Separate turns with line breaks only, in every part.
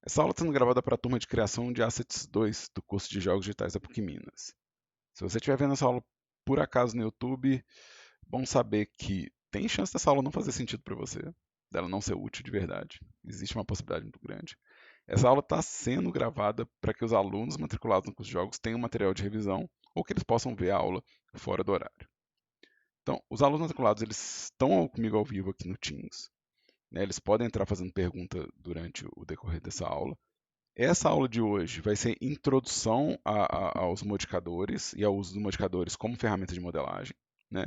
Essa aula está sendo gravada para a turma de criação de Assets 2 do curso de Jogos Digitais da PUC Minas. Se você estiver vendo essa aula por acaso no YouTube, bom saber que tem chance dessa aula não fazer sentido para você, dela não ser útil de verdade. Existe uma possibilidade muito grande. Essa aula está sendo gravada para que os alunos matriculados no curso de jogos tenham material de revisão ou que eles possam ver a aula fora do horário. Então, os alunos matriculados eles estão comigo ao vivo aqui no Teams, né? Eles podem entrar fazendo pergunta durante o decorrer dessa aula. Essa aula de hoje vai ser introdução aos modificadores e ao uso dos modificadores como ferramenta de modelagem, né?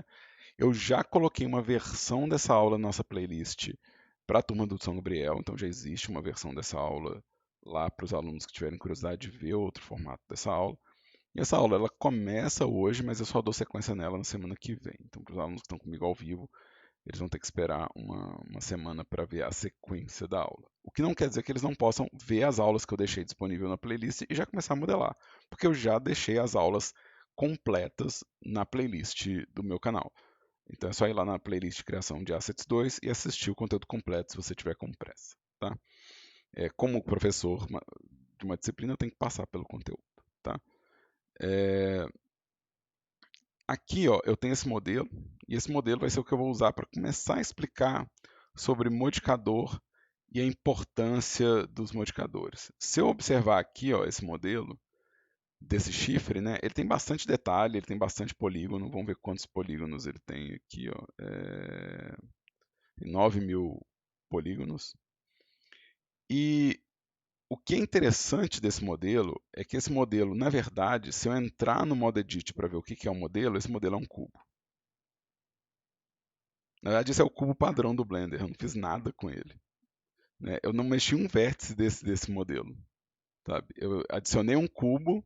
Eu já coloquei uma versão dessa aula na nossa playlist para a turma do São Gabriel, então já existe uma versão dessa aula lá para os alunos que tiverem curiosidade de ver outro formato dessa aula. E essa aula ela começa hoje, mas eu só dou sequência nela na semana que vem. Então, para os alunos que estão comigo ao vivo, eles vão ter que esperar uma semana para ver a sequência da aula. O que não quer dizer que eles não possam ver as aulas que eu deixei disponível na playlist e já começar a modelar, porque eu já deixei as aulas completas na playlist do meu canal. Então é só ir lá na playlist de criação de Assets 2 e assistir o conteúdo completo se você tiver com pressa. Tá? Como professor de uma disciplina, eu tenho que passar pelo conteúdo. Tá? É, Aqui ó, eu tenho esse modelo, e esse modelo vai ser o que eu vou usar para começar a explicar sobre modificador e a importância dos modificadores. Se eu observar aqui ó, esse modelo desse chifre, né, ele tem bastante detalhe, ele tem bastante polígono, vamos ver quantos polígonos ele tem aqui. Ó, 9.000 polígonos. E o que é interessante desse modelo é que esse modelo, na verdade, se eu entrar no modo edit para ver o que é um modelo, esse modelo é um cubo. Na verdade, esse é o cubo padrão do Blender, eu não fiz nada com ele. Né? Eu não mexi um vértice desse modelo. Sabe? Eu adicionei um cubo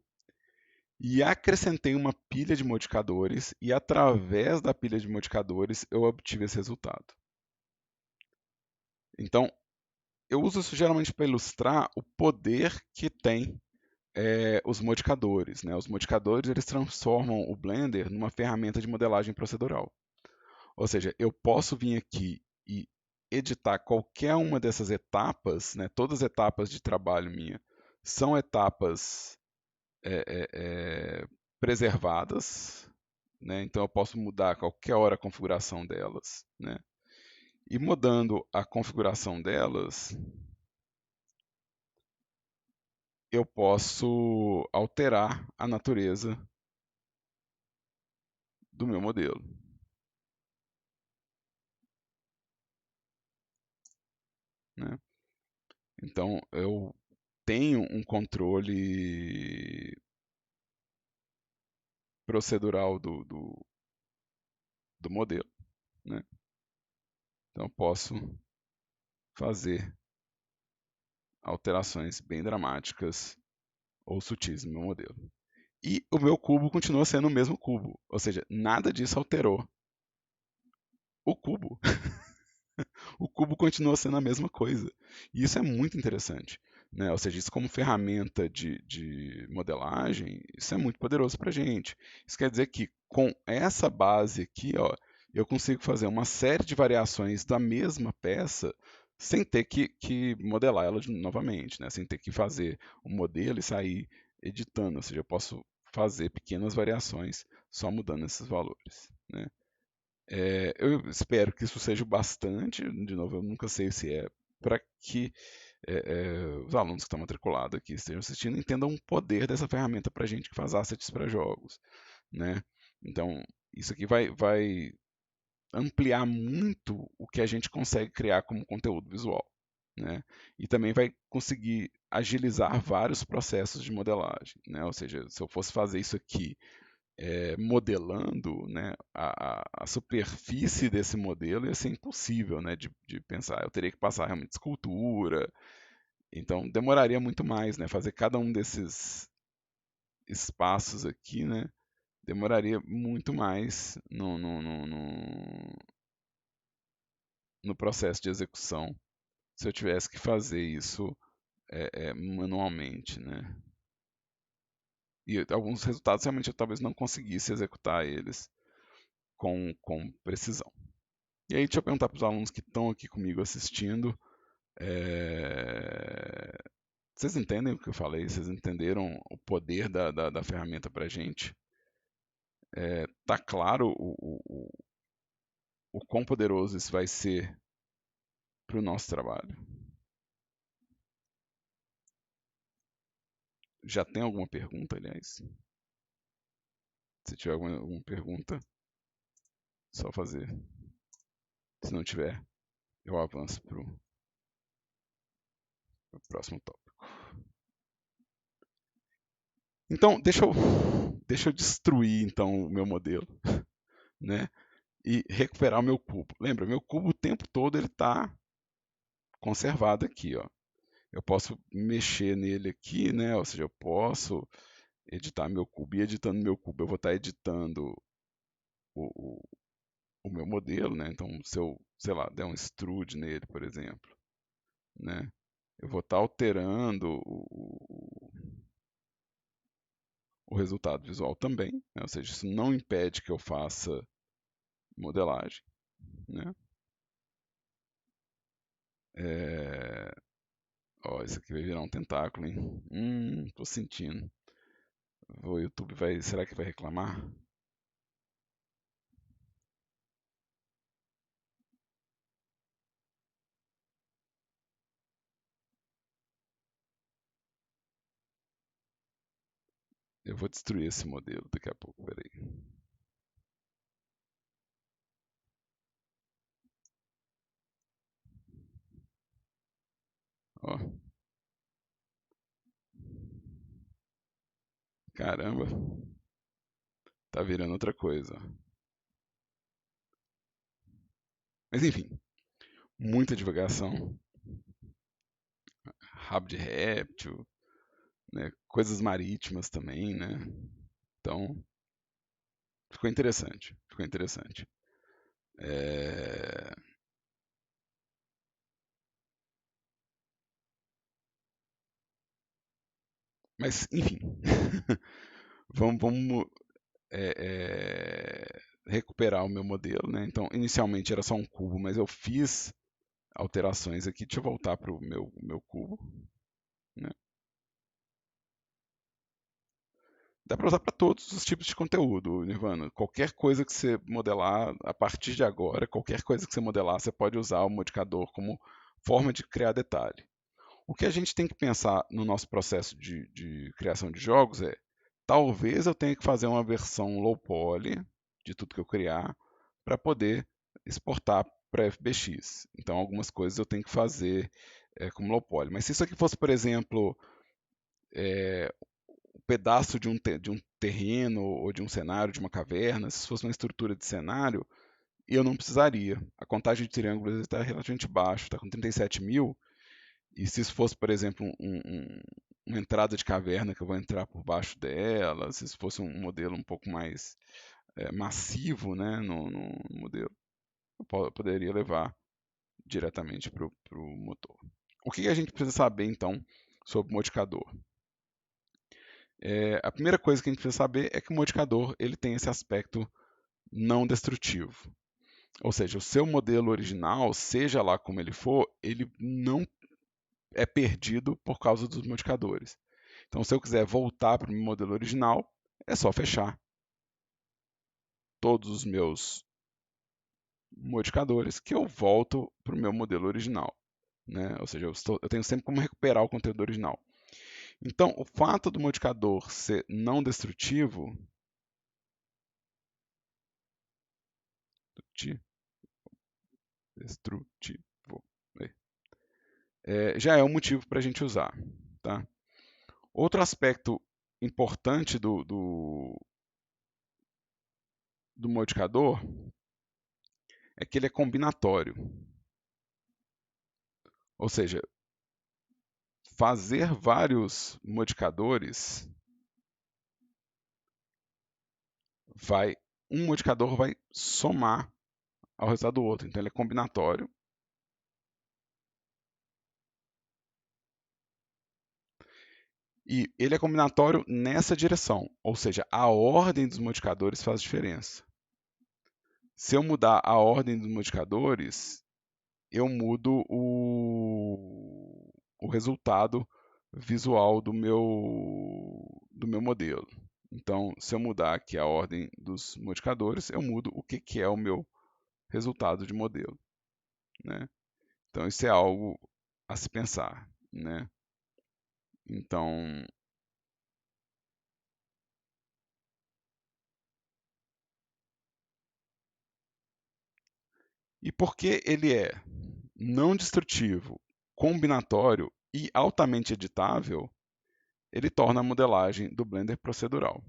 e acrescentei uma pilha de modificadores, e através da pilha de modificadores eu obtive esse resultado. Então, eu uso isso geralmente para ilustrar o poder que tem os modificadores. Né? Os modificadores eles transformam o Blender numa ferramenta de modelagem procedural. Ou seja, eu posso vir aqui e editar qualquer uma dessas etapas, né? Todas as etapas de trabalho minha são etapas é, é, é, preservadas, né? Então eu posso mudar a qualquer hora a configuração delas, né? E mudando a configuração delas, eu posso alterar a natureza do meu modelo. Né? Então eu tenho um controle procedural do modelo. Né? Então eu posso fazer alterações bem dramáticas ou sutis no meu modelo. E o meu cubo continua sendo o mesmo cubo, ou seja, nada disso alterou o cubo. O cubo continua sendo a mesma coisa. E isso é muito interessante. Né? Ou seja, isso como ferramenta de modelagem, isso é muito poderoso para a gente. Isso quer dizer que com essa base aqui, ó, eu consigo fazer uma série de variações da mesma peça sem ter que modelar ela novamente, né? Sem ter que fazer o modelo e sair editando. Ou seja, eu posso fazer pequenas variações só mudando esses valores. Né? Eu espero que isso seja o bastante, de novo, eu nunca sei se é, para que os alunos que estão matriculados aqui estejam assistindo entendam o poder dessa ferramenta para a gente que faz assets para jogos. Né? Então, isso aqui vai ampliar muito o que a gente consegue criar como conteúdo visual. Né? E também vai conseguir agilizar vários processos de modelagem. Né? Ou seja, se eu fosse fazer isso aqui modelando, né, a superfície desse modelo ia ser impossível, né, de pensar. Eu teria que passar realmente escultura, então demoraria muito mais, né, fazer cada um desses espaços aqui, né, demoraria muito mais no processo de execução se eu tivesse que fazer isso manualmente, né. E alguns resultados realmente eu talvez não conseguisse executar eles com precisão. E aí, deixa eu perguntar para os alunos que estão aqui comigo assistindo. é, Vocês entendem o que eu falei? Vocês entenderam o poder da ferramenta para a gente? Tá claro o quão poderoso isso vai ser para o nosso trabalho? Já tem alguma pergunta, aliás? Se tiver alguma pergunta, só fazer. Se não tiver, eu avanço para o próximo tópico. Então, deixa eu destruir então o meu modelo, né? E recuperar o meu cubo. Lembra, meu cubo o tempo todo ele está conservado aqui, ó. Eu posso mexer nele aqui, né? Ou seja, eu posso editar meu cubo. E editando meu cubo, eu vou estar editando o, o, o meu modelo, né? Então, se eu, sei lá, der um extrude nele, por exemplo, né? Eu vou estar alterando o resultado visual também, né? Ou seja, isso não impede que eu faça modelagem, né? É... Ó, isso aqui vai virar um tentáculo, hein? Tô sentindo. O YouTube vai, será que vai reclamar? Eu vou destruir esse modelo daqui a pouco, peraí. Ó, caramba, tá virando outra coisa. Mas enfim, muita divagação, rabo de réptil, né? Coisas marítimas também, né? Então, ficou interessante, ficou interessante. É... Mas, enfim, vamos recuperar o meu modelo, né? Então, inicialmente era só um cubo, mas eu fiz alterações aqui. Deixa eu voltar para o meu cubo, né? Dá para usar para todos os tipos de conteúdo, Nirvana. Qualquer coisa que você modelar, a partir de agora, qualquer coisa que você modelar, você pode usar o modificador como forma de criar detalhe. O que a gente tem que pensar no nosso processo de criação de jogos é, talvez eu tenha que fazer uma versão low poly de tudo que eu criar para poder exportar para FBX. Então, algumas coisas eu tenho que fazer como low poly. Mas se isso aqui fosse, por exemplo, um pedaço de um terreno ou de um cenário, de uma caverna, se fosse uma estrutura de cenário, eu não precisaria. A contagem de triângulos está relativamente baixa, está com 37.000. E se isso fosse, por exemplo, uma entrada de caverna que eu vou entrar por baixo dela, se isso fosse um modelo um pouco mais massivo, né, no modelo, eu poderia levar diretamente para o motor. O que a gente precisa saber, então, sobre o modificador? A primeira coisa que a gente precisa saber é que o modificador ele tem esse aspecto não destrutivo. Ou seja, o seu modelo original, seja lá como ele for, ele não é perdido por causa dos modificadores. Então, se eu quiser voltar para o meu modelo original, é só fechar todos os meus modificadores que eu volto para o meu modelo original. Né? Ou seja, eu tenho sempre como recuperar o conteúdo original. Então, o fato do modificador ser não destrutivo, destrutivo, já é um motivo para a gente usar. Tá? Outro aspecto importante do modificador é que ele é combinatório. Ou seja, fazer vários modificadores um modificador vai somar ao resultado do outro. Então ele é combinatório. E ele é combinatório nessa direção, ou seja, a ordem dos modificadores faz diferença. Se eu mudar a ordem dos modificadores, eu mudo o resultado visual do meu modelo. Então, se eu mudar aqui a ordem dos modificadores, eu mudo o que é o meu resultado de modelo, né? Então, isso é algo a se pensar, né? Então, e porque ele é não destrutivo, combinatório e altamente editável, ele torna a modelagem do Blender procedural.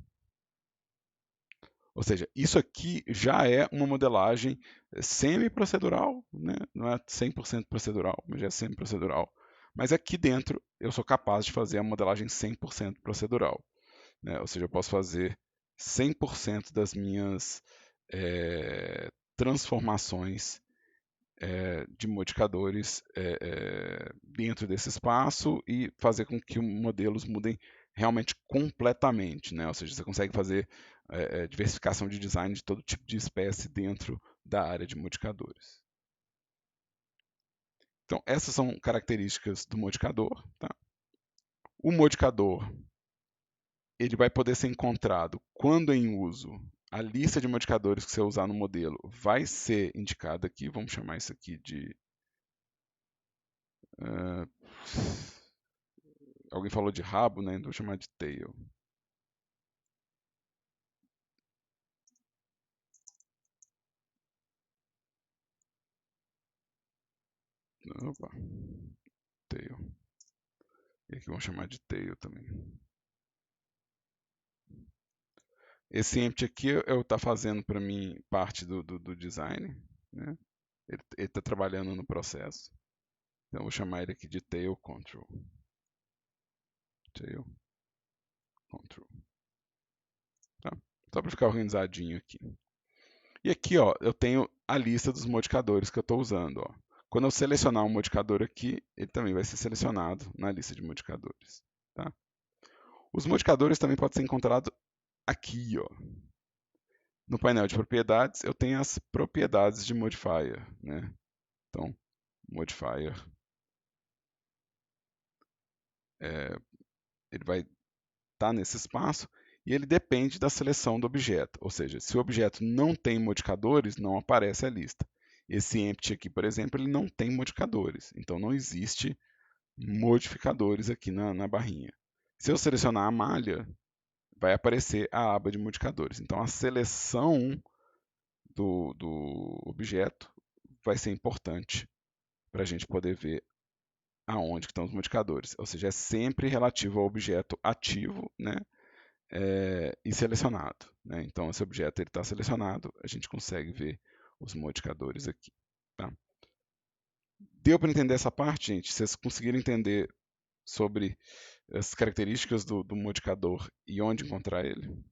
Ou seja, isso aqui já é uma modelagem semi-procedural, né? Não é 100% procedural, mas já é semi-procedural. Mas aqui dentro eu sou capaz de fazer a modelagem 100% procedural, né? Ou seja, eu posso fazer 100% das minhas transformações de modificadores dentro desse espaço e fazer com que os modelos mudem realmente completamente, né? Ou seja, você consegue fazer diversificação de design de todo tipo de espécie dentro da área de modificadores. Então, essas são características do modificador. Tá? O modificador ele vai poder ser encontrado quando em uso. A lista de modificadores que você usar no modelo vai ser indicada aqui. Vamos chamar isso aqui de uh, alguém falou de rabo, né? Então vou chamar de tail. Opa, tail. E aqui vamos chamar de tail também. Esse empty aqui eu tá fazendo para mim parte do design, né? Ele está trabalhando no processo. Então eu vou chamar ele aqui de tail control. Tail control. Tá? Só para ficar organizadinho aqui. E aqui, ó, eu tenho a lista dos modificadores que eu estou usando. Ó. Quando eu selecionar um modificador aqui, ele também vai ser selecionado na lista de modificadores. Tá? Os modificadores também podem ser encontrados aqui. Ó. No painel de propriedades, eu tenho as propriedades de modifier. Né? Então, modifier, ele vai estar nesse espaço e ele depende da seleção do objeto. Ou seja, se o objeto não tem modificadores, não aparece a lista. Esse empty aqui, por exemplo, ele não tem modificadores. Então não existe modificadores aqui na barrinha. Se eu selecionar a malha, vai aparecer a aba de modificadores. Então a seleção do objeto vai ser importante para a gente poder ver aonde que estão os modificadores. Ou seja, é sempre relativo ao objeto ativo, né? E selecionado. Né? Então, esse objeto está selecionado, a gente consegue ver os modificadores aqui. Tá? Deu para entender essa parte, gente? Vocês conseguiram entender sobre as características do modificador e onde encontrar ele?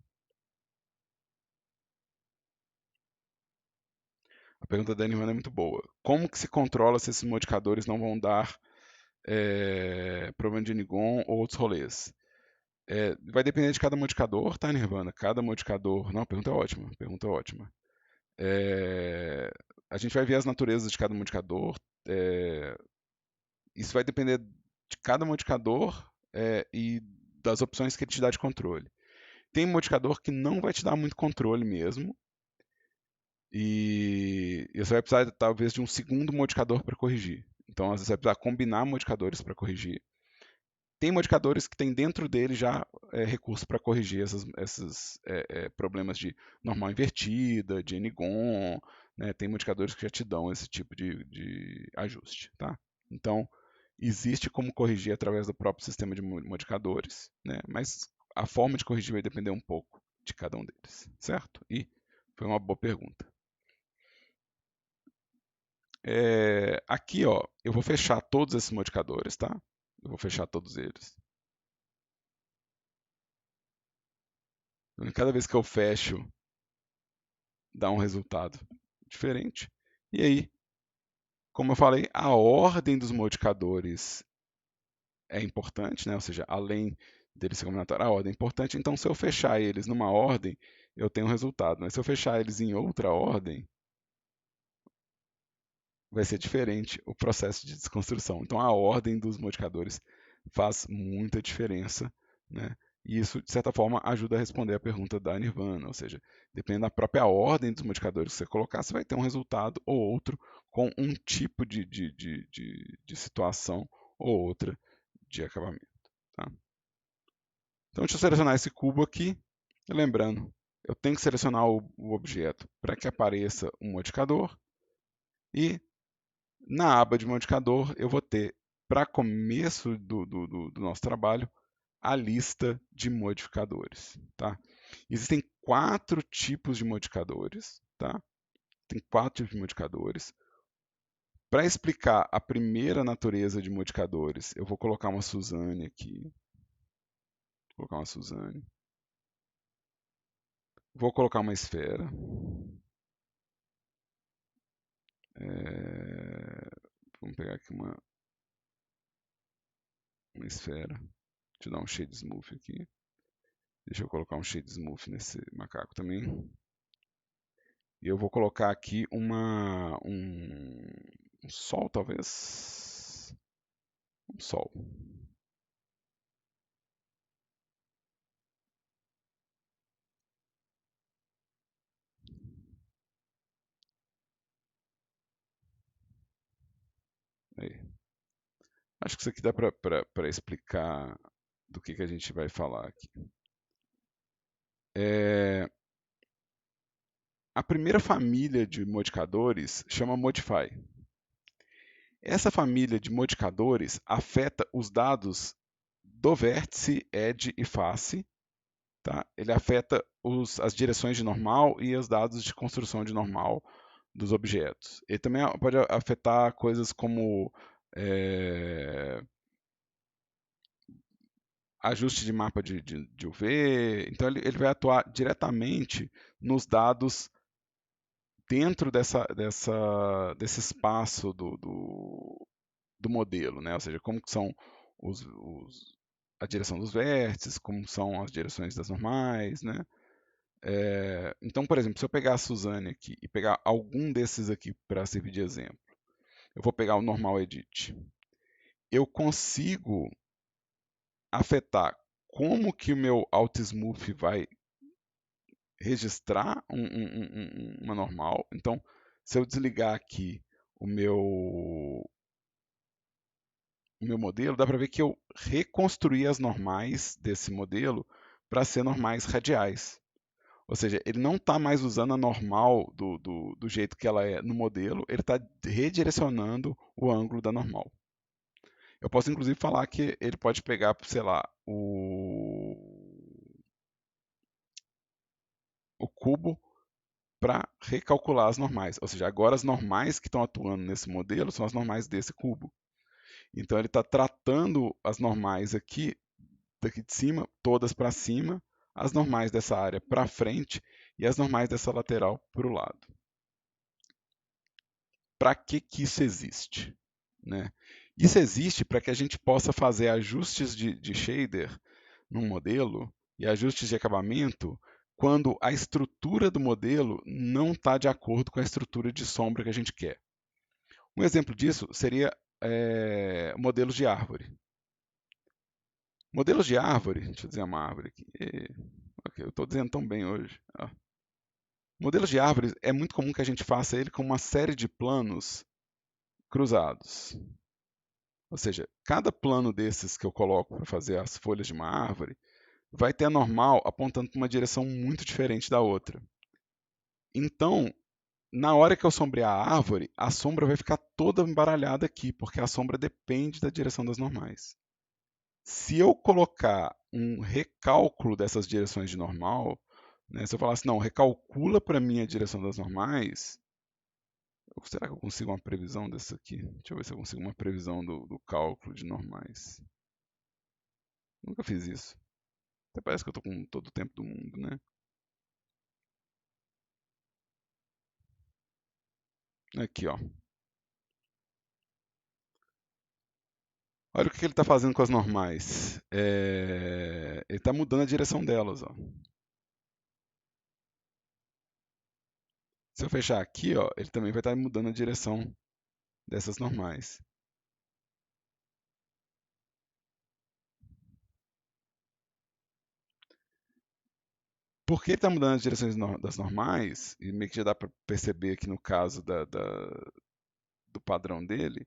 A pergunta da Nirvana é muito boa. Como que se controla se esses modificadores não vão dar problema de Nigon ou outros rolês? Vai depender de cada modificador, tá, Nirvana? Cada modificador. Não, a pergunta é ótima. Pergunta é ótima. A gente vai ver as naturezas de cada modificador. Isso vai depender de cada modificador e das opções que ele te dá de controle. Tem modificador que não vai te dar muito controle mesmo. E você vai precisar, talvez, de um segundo modificador para corrigir. Então, às vezes, você vai precisar combinar modificadores para corrigir. Tem modificadores que tem dentro dele já recurso para corrigir esses problemas de normal invertida, de N-gon, né? Tem modificadores que já te dão esse tipo de ajuste, tá? Então, existe como corrigir através do próprio sistema de modificadores, né? Mas a forma de corrigir vai depender um pouco de cada um deles, certo? E foi uma boa pergunta. Aqui, ó, eu vou fechar todos esses modificadores, tá? Eu vou fechar todos eles. Cada vez que eu fecho, dá um resultado diferente. E aí, como eu falei, a ordem dos modificadores é importante, né? Ou seja, além deles ser combinatórios, a ordem é importante. Então, se eu fechar eles numa ordem, eu tenho um resultado. Mas se eu fechar eles em outra ordem, vai ser diferente o processo de desconstrução. Então, a ordem dos modificadores faz muita diferença, né? E isso, de certa forma, ajuda a responder a pergunta da Nirvana, ou seja, dependendo da própria ordem dos modificadores que você colocar, você vai ter um resultado ou outro com um tipo de situação ou outra de acabamento. Tá? Então, deixa eu selecionar esse cubo aqui. Lembrando, eu tenho que selecionar o objeto para que apareça um modificador. E na aba de modificador, eu vou ter, para começo do nosso trabalho, a lista de modificadores. Tá? Existem 4 tipos de modificadores. Tá? Tem 4 tipos de modificadores. Para explicar a primeira natureza de modificadores, eu vou colocar uma Suzane aqui. Vou colocar uma Suzane. Vou colocar uma esfera. Vamos pegar aqui uma esfera. Deixa eu dar um shade smooth aqui. Deixa eu colocar um shade smooth nesse macaco também. E eu vou colocar aqui um sol, talvez. Um sol. Aí. Acho que isso aqui dá para explicar do que a gente vai falar aqui. A primeira família de modificadores chama Modify. Essa família de modificadores afeta os dados do vértice, edge e face. Tá? Ele afeta as direções de normal e os dados de construção de normal dos objetos. Ele também pode afetar coisas como ajuste de mapa de UV. Então, ele vai atuar diretamente nos dados dentro desse espaço do modelo, né? Ou seja, como que são a direção dos vértices, como são as direções das normais, né? Então, por exemplo, se eu pegar a Suzane aqui e pegar algum desses aqui para servir de exemplo, eu vou pegar o normal edit. Eu consigo afetar como que o meu Altsmooth vai registrar uma normal. Então, se eu desligar aqui o meu modelo, dá para ver que eu reconstruí as normais desse modelo para ser normais radiais. Ou seja, ele não está mais usando a normal do jeito que ela é no modelo, ele está redirecionando o ângulo da normal. Eu posso inclusive falar que ele pode pegar, sei lá, o cubo para recalcular as normais. Ou seja, agora as normais que estão atuando nesse modelo são as normais desse cubo. Então ele está tratando as normais aqui, daqui de cima, todas para cima, as normais dessa área para frente e as normais dessa lateral para o lado. Para que isso existe? Né? Isso existe para que a gente possa fazer ajustes de shader num modelo e ajustes de acabamento quando a estrutura do modelo não está de acordo com a estrutura de sombra que a gente quer. Um exemplo disso seria modelos de árvore. Modelos de árvore, deixa eu dizer uma árvore aqui. Ok, eu estou dizendo tão bem hoje. Modelos de árvores é muito comum que a gente faça ele com uma série de planos cruzados. Ou seja, cada plano desses que eu coloco para fazer as folhas de uma árvore vai ter a normal apontando para uma direção muito diferente da outra. Então, na hora que eu sombrear a árvore, a sombra vai ficar toda embaralhada aqui, porque a sombra depende da direção das normais. Se eu colocar um recálculo dessas direções de normal, né, se eu falar assim, não, recalcula para mim a direção das normais, será que eu consigo uma previsão dessa aqui? Deixa eu ver se eu consigo uma previsão do cálculo de normais. Nunca fiz isso. Até parece que eu estou com todo o tempo do mundo, né? Aqui, ó. Olha o que ele está fazendo com as normais. Ele está mudando a direção delas, ó. Se eu fechar aqui, ó, ele também vai estar mudando a direção dessas normais. porque ele está mudando as direções das normais, e meio que já dá para perceber aqui no caso do padrão dele,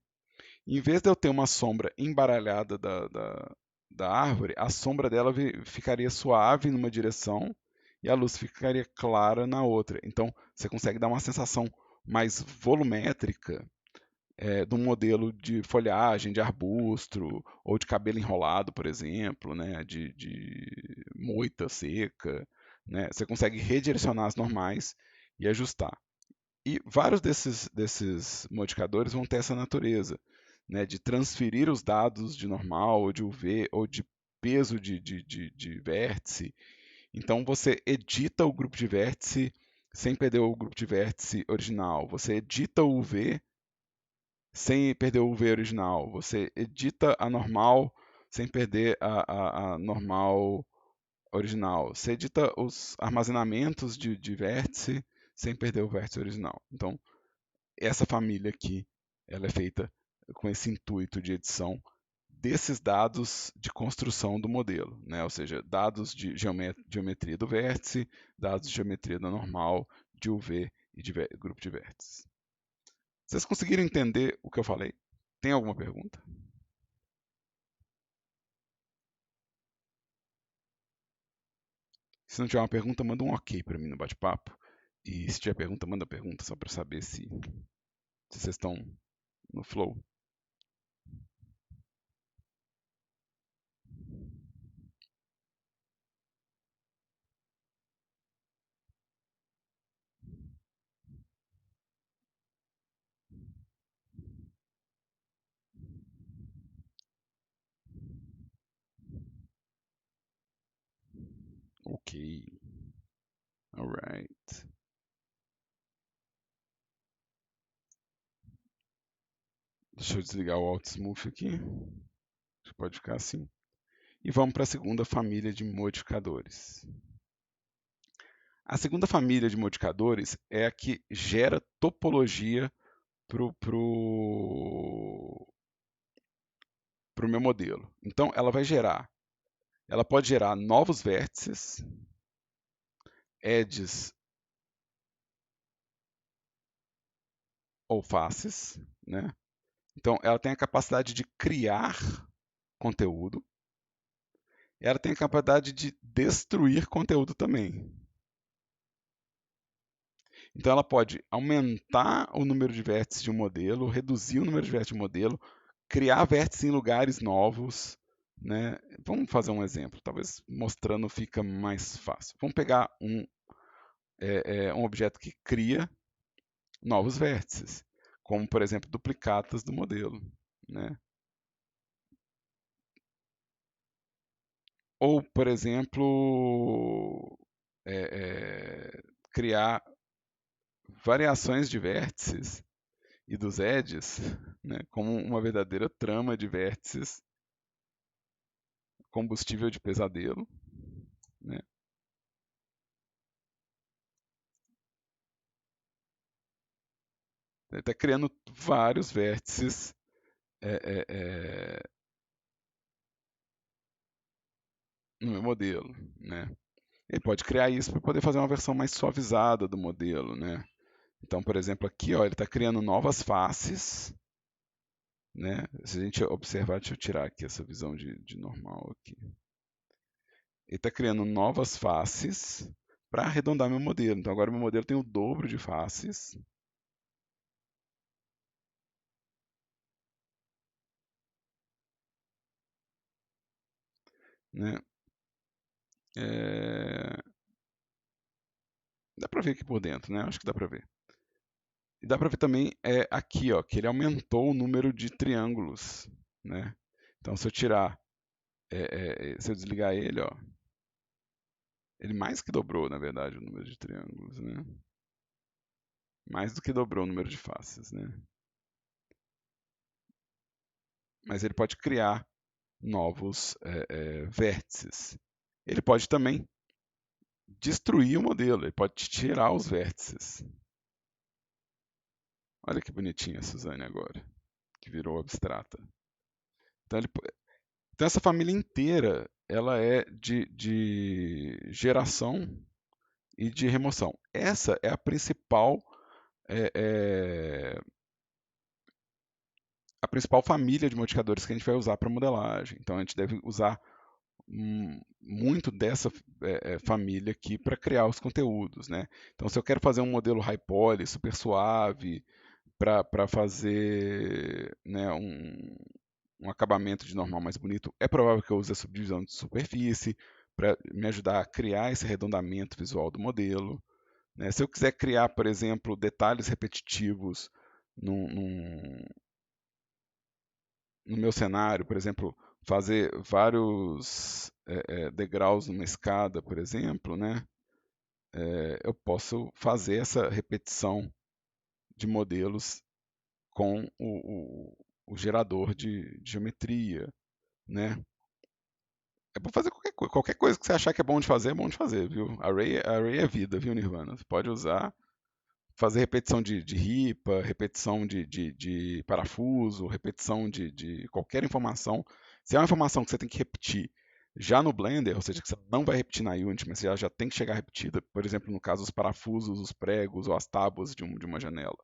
em vez de eu ter uma sombra embaralhada da árvore, a sombra dela ficaria suave numa direção e a luz ficaria clara na outra. Então você consegue dar uma sensação mais volumétrica de um modelo de folhagem, de arbusto, ou de cabelo enrolado, por exemplo, né, de moita seca. Né? Você consegue redirecionar as normais e ajustar. E vários desses modificadores vão ter essa natureza, né, de transferir os dados de normal, ou de UV, ou de peso de vértice. Então você edita o grupo de vértice sem perder o grupo de vértice original. Você edita o UV sem perder o UV original. Você edita a normal sem perder a normal original. Você edita os armazenamentos de vértice sem perder o vértice original. Então, essa família aqui, ela é feita com esse intuito de edição desses dados de construção do modelo, né? Ou seja, dados de geometria do vértice, dados de geometria da normal, de UV e de grupo de vértices. Vocês conseguiram entender o que eu falei? Tem alguma pergunta? Se não tiver uma pergunta, manda um ok para mim no bate-papo. E se tiver pergunta, manda pergunta, só para saber se vocês estão no flow. Ok. Alright. Deixa eu desligar o Alt Smooth aqui. Pode ficar assim. E vamos para a segunda família de modificadores. A segunda família de modificadores é a que gera topologia para o meu modelo. Então, ela pode gerar novos vértices, edges ou faces, né? Então, ela tem a capacidade de criar conteúdo, ela tem a capacidade de destruir conteúdo também. Então, ela pode aumentar o número de vértices de um modelo, reduzir o número de vértices de um modelo, criar vértices em lugares novos. Né? Vamos fazer um exemplo, talvez mostrando fica mais fácil. Vamos pegar um objeto que cria novos vértices, como, por exemplo, duplicatas do modelo. Né? Ou, por exemplo, criar variações de vértices e dos edges, né, como uma verdadeira trama de vértices, combustível de pesadelo. Né? Ele está criando vários vértices no meu modelo. Né? Ele pode criar isso para poder fazer uma versão mais suavizada do modelo. Né? Então, por exemplo, aqui ó, ele está criando novas faces. Né? Se a gente observar, deixa eu tirar aqui essa visão de normal aqui. Ele está criando novas faces para arredondar meu modelo. Então agora meu modelo tem o dobro de faces. Né? É... Dá para ver aqui por dentro, né? Acho que dá para ver. E dá para ver também aqui, ó, que ele aumentou o número de triângulos. Né? Então se eu tirar, se eu desligar ele, ó, ele mais que dobrou, na verdade, o número de triângulos. Né? Mais do que dobrou o número de faces. Né? Mas ele pode criar novos vértices. Ele pode também destruir o modelo, ele pode tirar os vértices. Olha que bonitinha a Suzane agora, que virou abstrata. Então, então essa família inteira, ela é de geração e de remoção. Essa é é, é, a principal família de modificadores que a gente vai usar para modelagem. Então a gente deve usar muito dessa família aqui para criar os conteúdos, né? Então se eu quero fazer um modelo high poly, super suave, para fazer, né, um acabamento de normal mais bonito, é provável que eu use a subdivisão de superfície para me ajudar a criar esse arredondamento visual do modelo, né? Se eu quiser criar, por exemplo, detalhes repetitivos num, num, no meu cenário, por exemplo, fazer vários degraus numa escada, por exemplo, né? Eu posso fazer essa repetição de modelos com o gerador de geometria, né? É para fazer qualquer coisa que você achar que é bom de fazer, viu? Array é vida, viu, Nirvana? Você pode usar, fazer repetição de ripa, repetição de parafuso, repetição de qualquer informação. Se é uma informação que você tem que repetir já no Blender, ou seja, que você não vai repetir na Unity, mas já tem que chegar repetida, por exemplo, no caso, os parafusos, os pregos ou as tábuas de uma janela,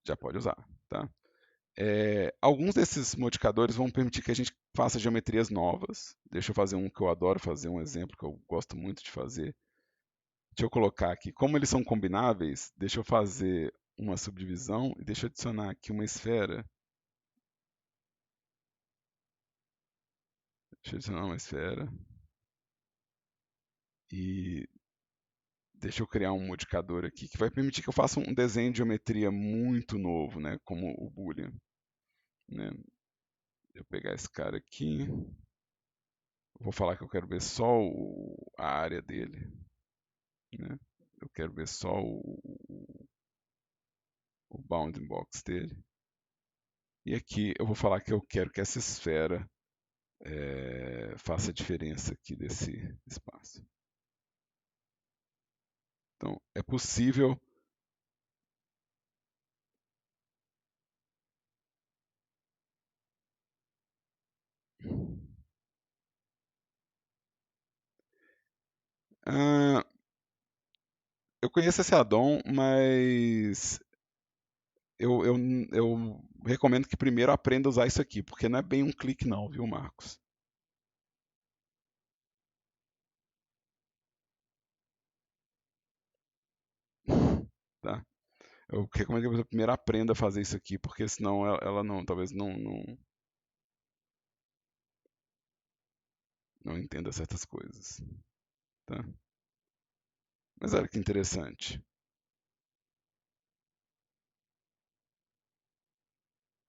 já pode usar, tá? Alguns desses modificadores vão permitir que a gente faça geometrias novas. Deixa eu fazer um que eu adoro fazer, um exemplo que eu gosto muito de fazer. Deixa eu colocar aqui, como eles são combináveis, deixa eu fazer uma subdivisão e deixa eu adicionar aqui uma esfera. Deixa eu adicionar uma esfera e deixa eu criar um modificador aqui que vai permitir que eu faça um desenho de geometria muito novo, né, como o Boolean, né? Eu pegar esse cara aqui, vou falar que eu quero ver só a área dele, né? Eu quero ver só o bounding box dele. E aqui eu vou falar que eu quero que essa esfera faça a diferença aqui desse espaço. Então, é possível. Ah, eu conheço esse addon, mas eu, eu, eu recomendo que primeiro aprenda a usar isso aqui, porque não é bem um clique não, viu, Marcos? Tá? Eu recomendo que a pessoa primeiro aprenda a fazer isso aqui, porque senão ela não, talvez não entenda certas coisas, tá? Mas olha que interessante.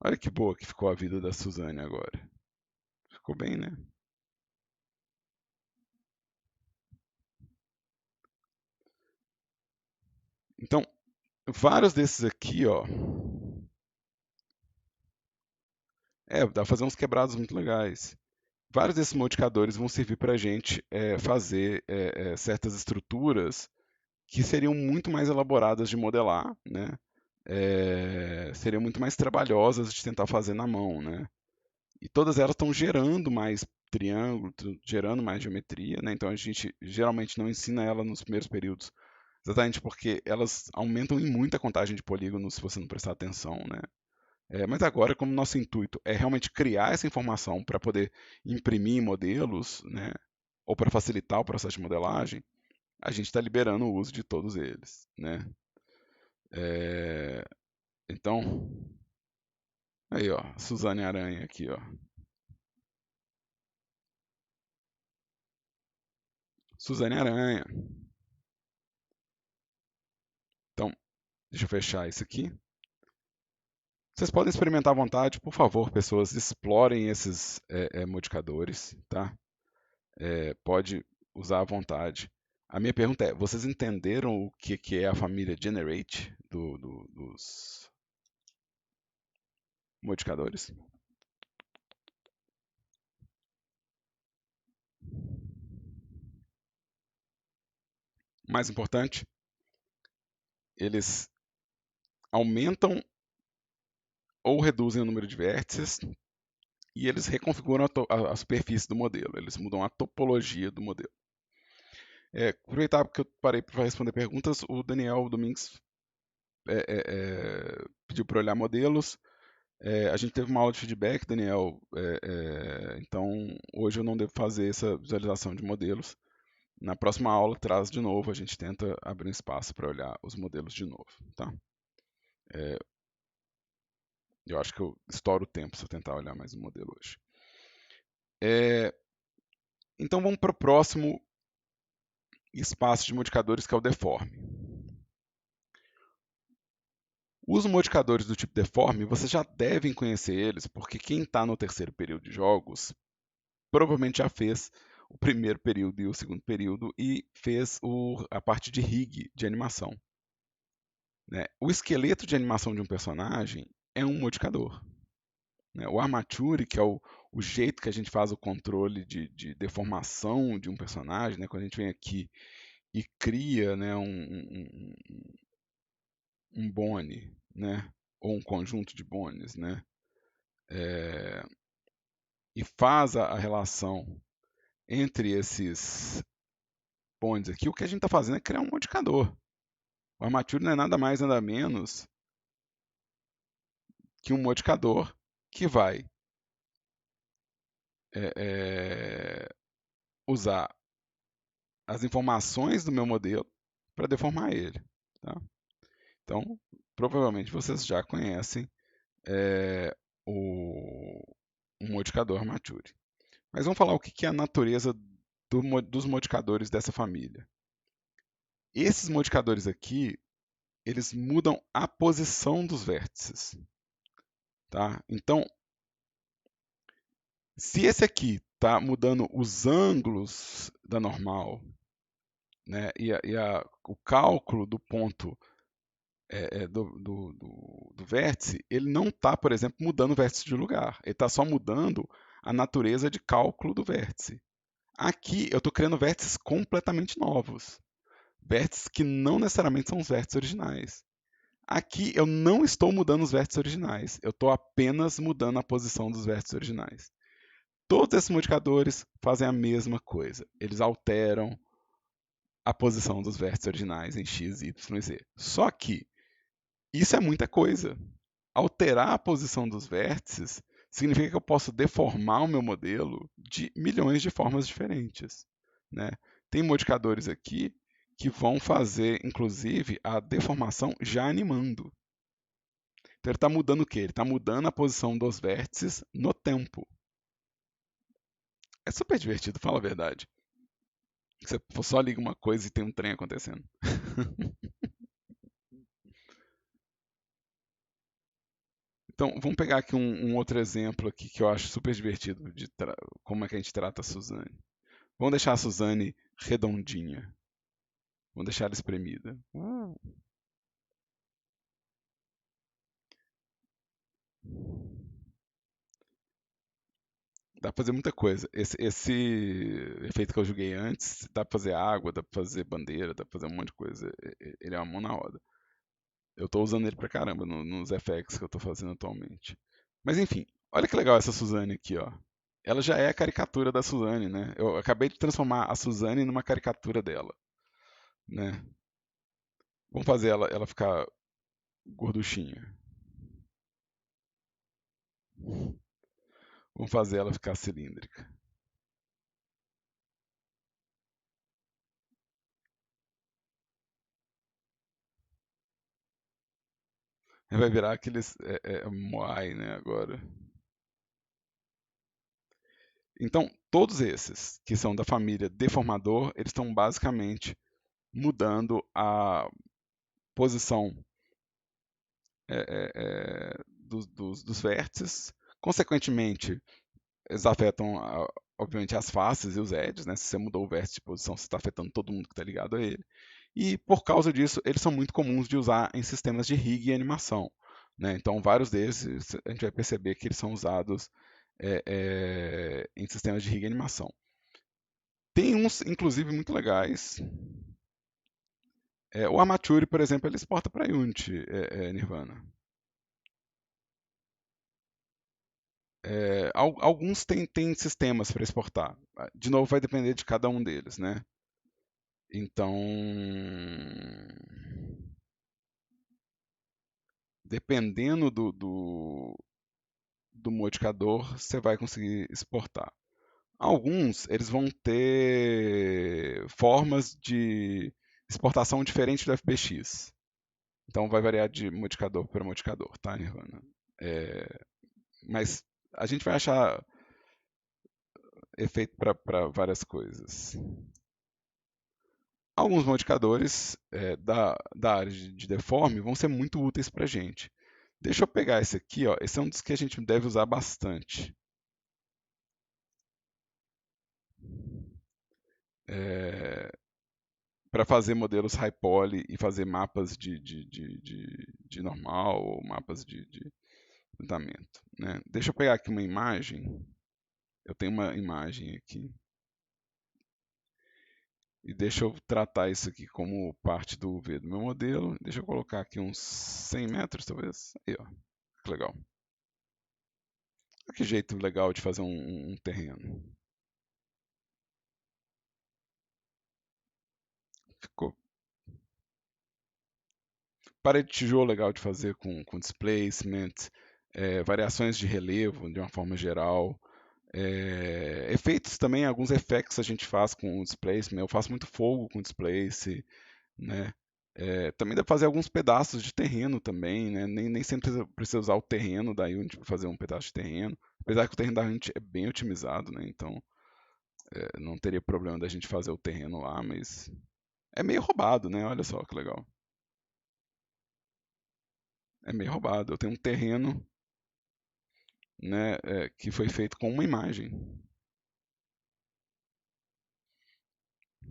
Olha que boa que ficou a vida da Suzane agora. Ficou bem, né? Então, vários desses aqui, ó, dá pra fazer uns quebrados muito legais. Vários desses modificadores vão servir para a gente fazer certas estruturas que seriam muito mais elaboradas de modelar, né? Seriam muito mais trabalhosas de tentar fazer na mão, né? E todas elas estão gerando mais triângulo, gerando mais geometria, né? Então a gente geralmente não ensina ela nos primeiros períodos, exatamente porque elas aumentam em muita contagem de polígonos se você não prestar atenção, né? Mas agora, como nosso intuito é realmente criar essa informação para poder imprimir em modelos, né, ou para facilitar o processo de modelagem, a gente está liberando o uso de todos eles, né? É, então, aí ó, Suzane Aranha aqui, ó. Suzane Aranha. Então, deixa eu fechar isso aqui. Vocês podem experimentar à vontade, por favor, pessoas, explorem esses modificadores, tá? Pode usar à vontade. A minha pergunta é: vocês entenderam o que é a família Generate dos modificadores? Mais importante, eles aumentam ou reduzem o número de vértices e eles reconfiguram a superfície do modelo, eles mudam a topologia do modelo. Aproveitar que eu parei para responder perguntas, o Daniel Domingues pediu para olhar modelos. A gente teve uma aula de feedback, Daniel, então hoje eu não devo fazer essa visualização de modelos. Na próxima aula, traz de novo, a gente tenta abrir um espaço para olhar os modelos de novo, tá? É, eu acho que eu estouro o tempo se eu tentar olhar mais um modelo hoje. É, então vamos para o próximo espaço de modificadores, que é o deforme. Os modificadores do tipo deforme, vocês já devem conhecer eles, porque quem está no terceiro período de jogos provavelmente já fez o primeiro período e o segundo período e fez a parte de rig, de animação. Né? O esqueleto de animação de um personagem é um modificador. Né? O armature, que é o jeito que a gente faz o controle de deformação de um personagem, né? Quando a gente vem aqui e cria, né, um bone, né, ou um conjunto de bones, né, é, e faz a relação entre esses bones aqui, o que a gente está fazendo é criar um modificador. O armature não é nada mais, nada menos que um modificador que vai é, é, usar as informações do meu modelo para deformar ele. Tá? Então, provavelmente vocês já conhecem é, o, o modificador armature. Mas vamos falar o que é a natureza dos modificadores dessa família. Esses modificadores aqui, eles mudam a posição dos vértices. Tá? Então, se esse aqui está mudando os ângulos da normal, né, o cálculo do ponto do vértice, ele não está, por exemplo, mudando o vértice de lugar. Ele está só mudando a natureza de cálculo do vértice. Aqui eu estou criando vértices completamente novos. Vértices que não necessariamente são os vértices originais. Aqui eu não estou mudando os vértices originais. Eu estou apenas mudando a posição dos vértices originais. Todos esses modificadores fazem a mesma coisa. Eles alteram a posição dos vértices originais em x, y e z. Só que isso é muita coisa. Alterar a posição dos vértices significa que eu posso deformar o meu modelo de milhões de formas diferentes. Né? Tem modificadores aqui que vão fazer, inclusive, a deformação já animando. Então ele está mudando o quê? Ele está mudando a posição dos vértices no tempo. É super divertido, fala a verdade. Você só liga uma coisa e tem um trem acontecendo. Então, vamos pegar aqui um outro exemplo aqui que eu acho super divertido de como é que a gente trata a Suzane. Vamos deixar a Suzane redondinha. Vamos deixar ela espremida. Dá pra fazer muita coisa. Esse efeito que eu joguei antes, dá pra fazer água, dá pra fazer bandeira, dá pra fazer um monte de coisa. Ele é uma mão na roda. Eu tô usando ele pra caramba nos FX que eu tô fazendo atualmente. Mas enfim, olha que legal essa Suzane aqui, ó. Ela já é a caricatura da Suzane, né? Eu acabei de transformar a Suzane numa caricatura dela, né? Vamos fazer ela ficar gorduchinha. Vamos fazer ela ficar cilíndrica. Vai virar aqueles Moai, né, agora. Então, todos esses que são da família deformador, eles estão basicamente mudando a posição dos vértices. Consequentemente, eles afetam, obviamente, as faces e os edges, né? Se você mudou o vértice de posição, você está afetando todo mundo que está ligado a ele. E por causa disso, eles são muito comuns de usar em sistemas de rig e animação. Né? Então, vários deles, a gente vai perceber que eles são usados em sistemas de rig e animação. Tem uns, inclusive, muito legais. O Armature, por exemplo, ele exporta para Unity, Nirvana. Alguns têm sistemas para exportar. De novo, vai depender de cada um deles, né? Então, dependendo do modificador, você vai conseguir exportar. Alguns, eles vão ter formas de exportação diferente do FBX. Então vai variar de modificador para modificador, tá, Nirvana? É, mas a gente vai achar efeito para várias coisas. Alguns modificadores da área de deforme vão ser muito úteis para a gente. Deixa eu pegar esse aqui, ó. Esse é um dos que a gente deve usar bastante. É, para fazer modelos high poly e fazer mapas de normal ou mapas de tratamento, né? Deixa eu pegar aqui uma imagem. Eu tenho uma imagem aqui. E deixa eu tratar isso aqui como parte do V do meu modelo. Deixa eu colocar aqui uns 100 metros, talvez. Aí, ó. Que legal. Olha que jeito legal de fazer um terreno. Ficou. Parede de tijolo legal de fazer com displacement. Variações de relevo de uma forma geral. Efeitos também, alguns effects a gente faz com o displacement. Eu faço muito fogo com displace, né? Também dá para fazer alguns pedaços de terreno também, né? Nem sempre precisa usar o terreno da Unity para fazer um pedaço de terreno. Apesar que o terreno da Unity é bem otimizado, né? Então não teria problema da gente fazer o terreno lá, mas é meio roubado, né? Olha só que legal. É meio roubado. Eu tenho um terreno, né, que foi feito com uma imagem.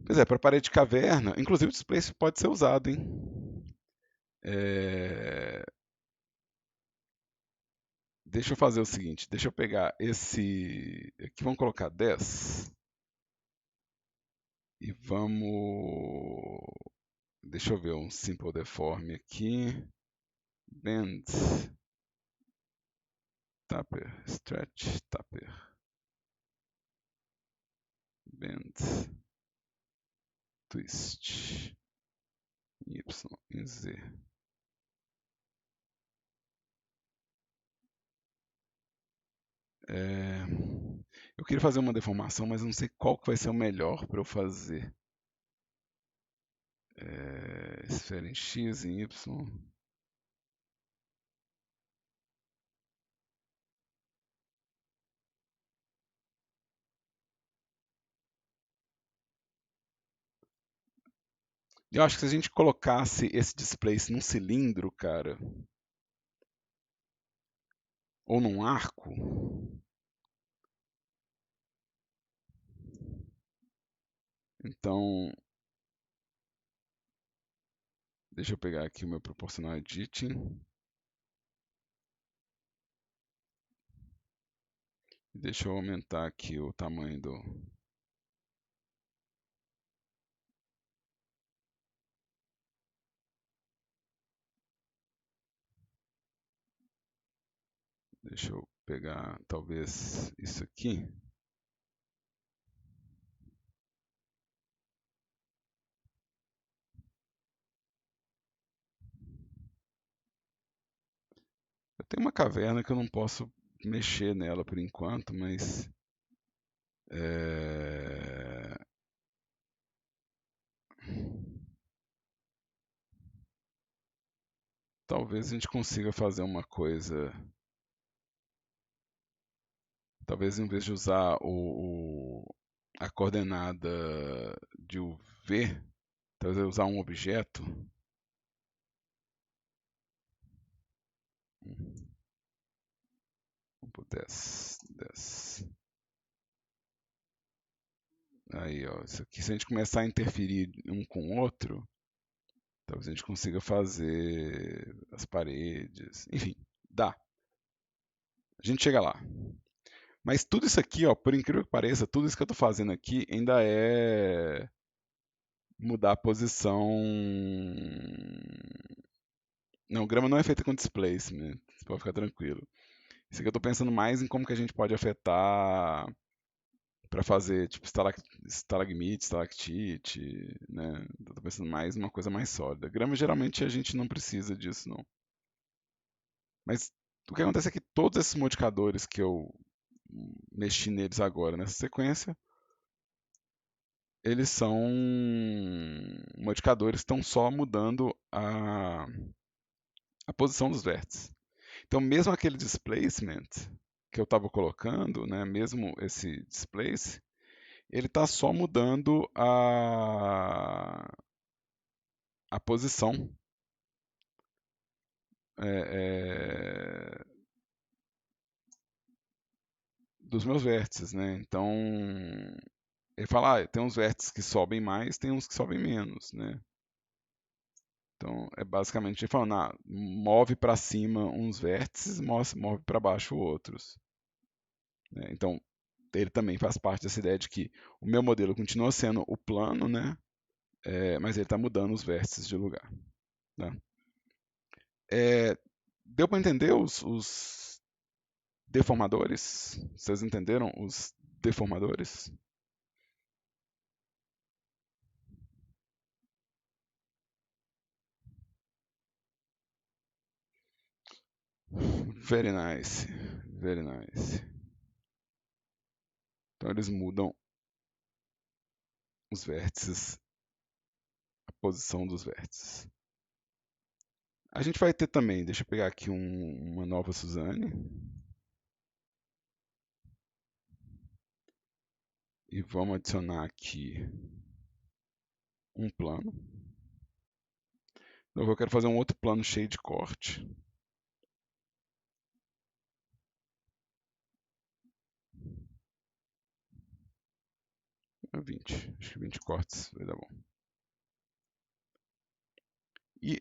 Pois é, para parede de caverna, inclusive o displace pode ser usado, hein? É, Deixa eu fazer o seguinte, deixa eu pegar esse. Aqui vamos colocar 10 e vamos. Deixa eu ver um simple deforme aqui. Bend, taper, stretch, taper, bend, twist, Y e Z. É, Eu queria fazer uma deformação, mas não sei qual que vai ser o melhor para eu fazer. Esfera em X, em Y. Eu acho que se a gente colocasse esse displace num cilindro, cara, ou num arco, então deixa eu pegar aqui o meu proporcional editing. Deixa eu aumentar aqui o tamanho do. Deixa eu pegar talvez isso aqui. Eu tenho uma caverna que eu não posso mexer nela por enquanto, mas é, talvez a gente consiga fazer uma coisa. Talvez em vez de usar a coordenada de V, talvez eu usar um objeto. 10, 10. Aí, ó, isso aqui, se a gente começar a interferir um com o outro, talvez a gente consiga fazer as paredes. Enfim, dá. A gente chega lá. Mas tudo isso aqui, ó, por incrível que pareça, tudo isso que eu estou fazendo aqui ainda é mudar a posição. Não, o grama não é feita com displacement, você pode ficar tranquilo. Isso aqui eu estou pensando mais em como que a gente pode afetar para fazer tipo estalagmite, estalactite, né? Eu tô pensando mais numa coisa mais sólida. Grama geralmente a gente não precisa disso, não. Mas o que acontece é que todos esses modificadores que eu mexi neles agora nessa sequência, eles são modificadores que estão só mudando a posição dos vértices. Então, mesmo aquele displacement que eu estava colocando, né, mesmo esse displace, ele está só mudando a posição é, dos meus vértices, né? Então, ele fala, tem uns vértices que sobem mais, tem uns que sobem menos, né? Então, é basicamente ele falando, move para cima uns vértices, move para baixo outros, né? Então, ele também faz parte dessa ideia de que o meu modelo continua sendo o plano, né? Mas ele está mudando os vértices de lugar, né? É, deu para entender os deformadores? Vocês entenderam os deformadores? Very nice, very nice. Então eles mudam os vértices, a posição dos vértices. A gente vai ter também, deixa eu pegar aqui uma nova Suzane e vamos adicionar aqui um plano. Então, eu quero fazer um outro plano cheio de corte. 20, acho que 20 cortes vai dar bom. E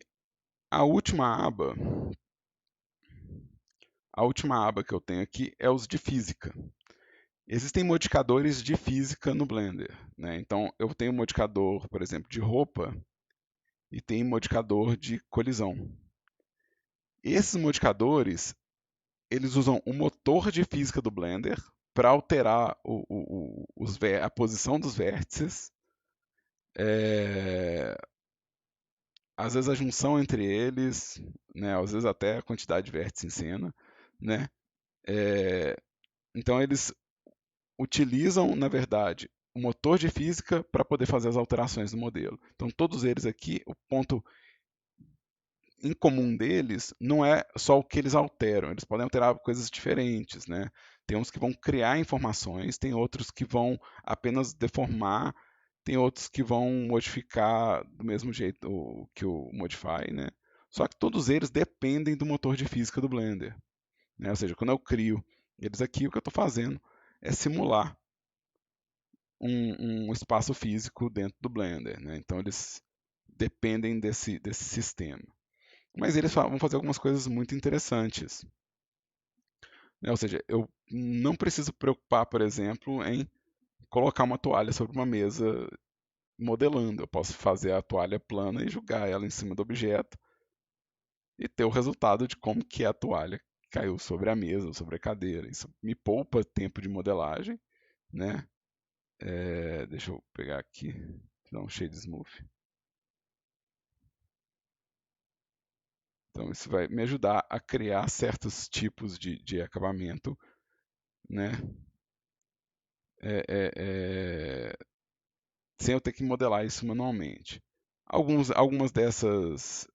a última aba que eu tenho aqui é os de física. Existem modificadores de física no Blender, né? Então eu tenho um modificador, por exemplo, de roupa e tem modificador de colisão. Esses modificadores, eles usam o motor de física do Blender para alterar a posição dos vértices, é, às vezes a junção entre eles, né? Às vezes até a quantidade de vértices em cena, né? É, então eles utilizam, na verdade, o motor de física para poder fazer as alterações do modelo. Então, todos eles aqui, o ponto em comum deles não é só o que eles alteram, eles podem alterar coisas diferentes, né? Tem uns que vão criar informações, tem outros que vão apenas deformar, tem outros que vão modificar do mesmo jeito que o Modify, né? Só que todos eles dependem do motor de física do Blender, né? Ou seja, quando eu crio eles aqui, o que eu estou fazendo é simular um espaço físico dentro do Blender, né? Então eles dependem desse sistema. Mas eles vão fazer algumas coisas muito interessantes, né? Ou seja, eu não preciso preocupar, por exemplo, em colocar uma toalha sobre uma mesa modelando. Eu posso fazer a toalha plana e jogar ela em cima do objeto e ter o resultado de como que a toalha caiu sobre a mesa ou sobre a cadeira. Isso me poupa tempo de modelagem, né? Deixa eu pegar aqui, dar um shade smooth. Então, isso vai me ajudar a criar certos tipos de acabamento, né? É, é, é, sem eu ter que modelar isso manualmente. Algumas dessas,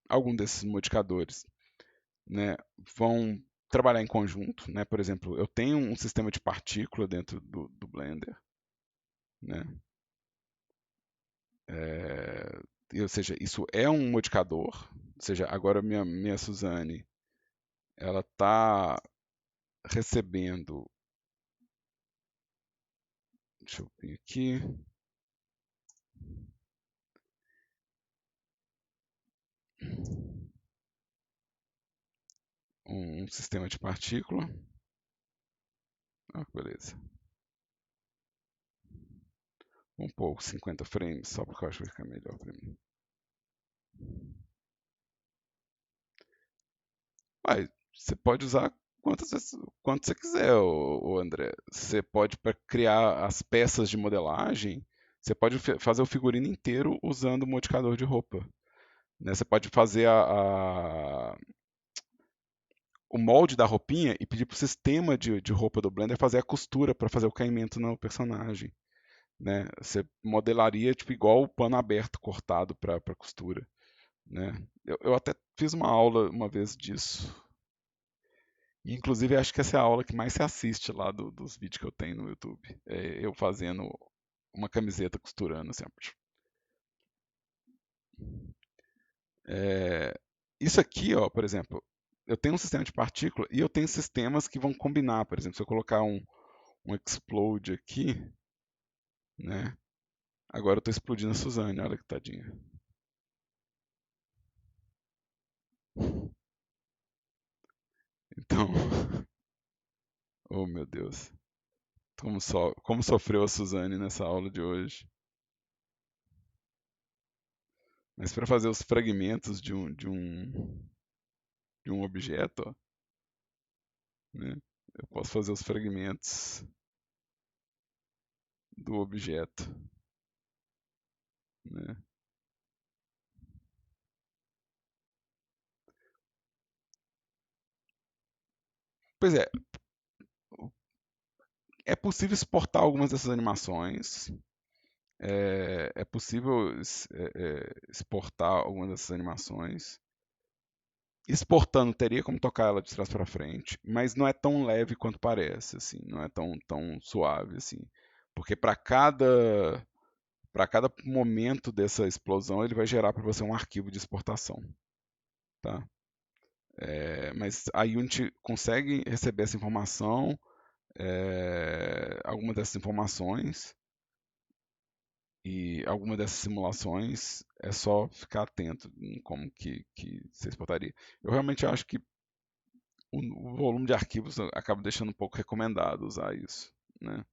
algum desses modificadores, né, vão trabalhar em conjunto, né? Por exemplo, eu tenho um sistema de partícula dentro do Blender, né? É, ou seja, isso é um modificador. Ou seja, agora minha Suzane, ela está recebendo, deixa eu ver aqui, um sistema de partícula. Beleza. Um pouco, 50 frames, só porque eu acho que vai ficar melhor para mim. Mas você pode usar quanto você quiser, ô André. Você pode, para criar as peças de modelagem, você pode fazer o figurino inteiro usando o modificador de roupa, né? Você pode fazer o molde da roupinha e pedir para o sistema de roupa do Blender fazer a costura para fazer o caimento no personagem, né? Você modelaria tipo igual o pano aberto cortado para costura, né? Eu até fiz uma aula uma vez disso. E, inclusive, acho que essa é a aula que mais se assiste lá dos vídeos que eu tenho no YouTube. É eu fazendo uma camiseta costurando, assim. É, isso aqui, ó, por exemplo, eu tenho um sistema de partícula e eu tenho sistemas que vão combinar. Por exemplo, se eu colocar um explode aqui, né? Agora eu estou explodindo a Suzane, olha que tadinha. Então, oh meu Deus, como sofreu a Suzane nessa aula de hoje. Mas para fazer os fragmentos de um objeto, ó, né? Eu posso fazer os fragmentos do objeto, né? Pois é possível exportar algumas dessas animações, é possível exportar algumas dessas animações. Exportando teria como tocar ela de trás para frente, mas não é tão leve quanto parece, assim, não é tão suave assim, porque para cada momento dessa explosão ele vai gerar para você um arquivo de exportação, tá? Mas a Unity consegue receber essa informação, alguma dessas informações e alguma dessas simulações é só ficar atento em como que você exportaria. Eu realmente acho que o volume de arquivos acaba deixando um pouco recomendado usar isso, né?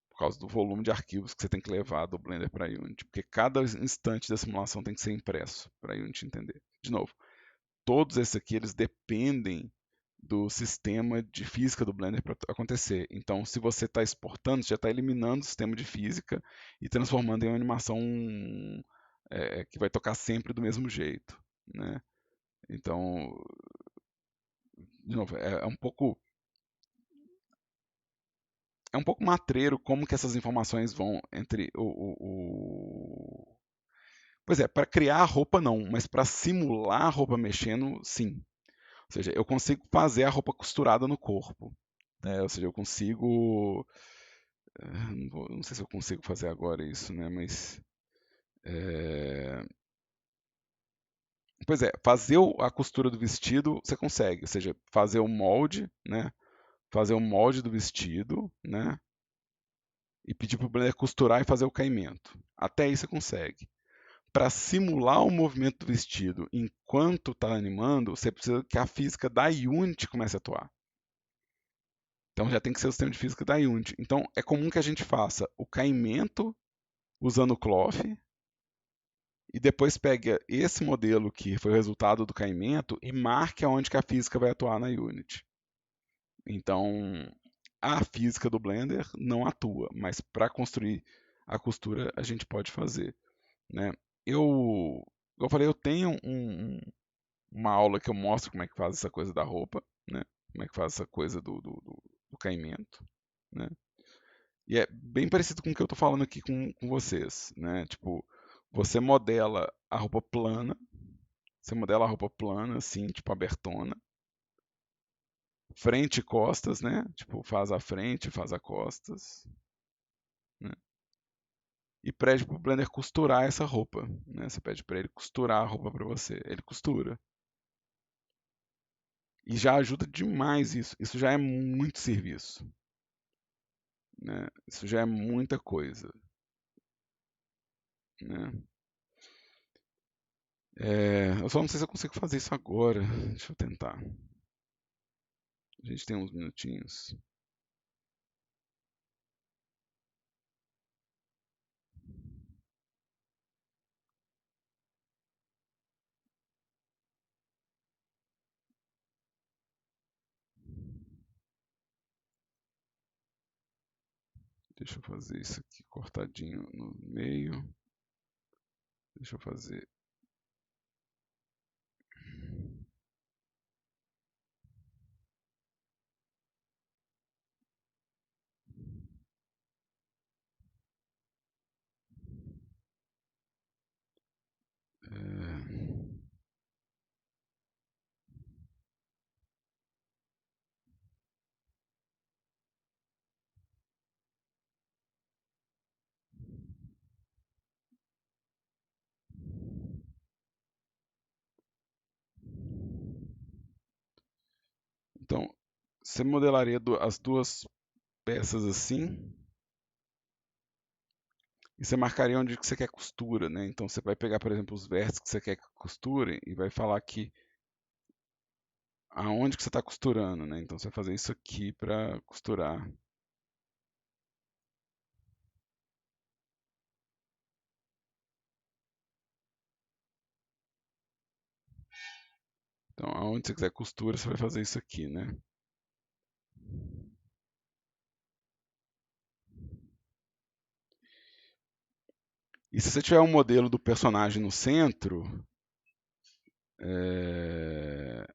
Por causa do volume de arquivos que você tem que levar do Blender para a Unity, porque cada instante da simulação tem que ser impresso para a Unity entender. De novo, todos esses aqui eles dependem do sistema de física do Blender para acontecer. Então, se você está exportando, você já está eliminando o sistema de física e transformando em uma animação que vai tocar sempre do mesmo jeito, né? Então, de novo, é um pouco matreiro como que essas informações vão entre Pois é, para criar a roupa não, mas para simular a roupa mexendo, sim. Ou seja, eu consigo fazer a roupa costurada no corpo, né? Ou seja, eu consigo. Não sei se eu consigo fazer agora isso, né? Mas. é, Pois é, fazer a costura do vestido você consegue, ou seja, fazer o molde, né? Fazer o molde do vestido, né? E pedir para o Blender costurar e fazer o caimento. Até aí você consegue. Para simular o movimento do vestido enquanto está animando, você precisa que a física da Unity comece a atuar. Então já tem que ser o sistema de física da Unity. Então é comum que a gente faça o caimento usando o cloth e depois pegue esse modelo que foi o resultado do caimento e marque aonde que a física vai atuar na Unity. Então a física do Blender não atua, mas para construir a costura a gente pode fazer, né? Eu falei, eu tenho uma aula que eu mostro como é que faz essa coisa da roupa, né? Como é que faz essa coisa do caimento, né? E é bem parecido com o que eu estou falando aqui com vocês, né? Tipo, você modela a roupa plana, você modela a roupa plana, assim, tipo abertona, frente e costas, né? Tipo, faz a frente, faz a costas, né? E pede pro Blender costurar essa roupa, né? Você pede para ele costurar a roupa para você, ele costura. E já ajuda demais isso. Isso já é muito serviço, né? Isso já é muita coisa, né? Eu só não sei se eu consigo fazer isso agora. Deixa eu tentar. A gente tem uns minutinhos. Deixa eu fazer isso aqui cortadinho no meio. Deixa eu fazer. É, Então, você modelaria as duas peças assim, e você marcaria onde que você quer costura, né? Então você vai pegar, por exemplo, os vértices que você quer que costurem e vai falar aqui aonde que você está costurando, né? Então você vai fazer isso aqui para costurar. Então, aonde você quiser costura, você vai fazer isso aqui, né? E se você tiver um modelo do personagem no centro, é...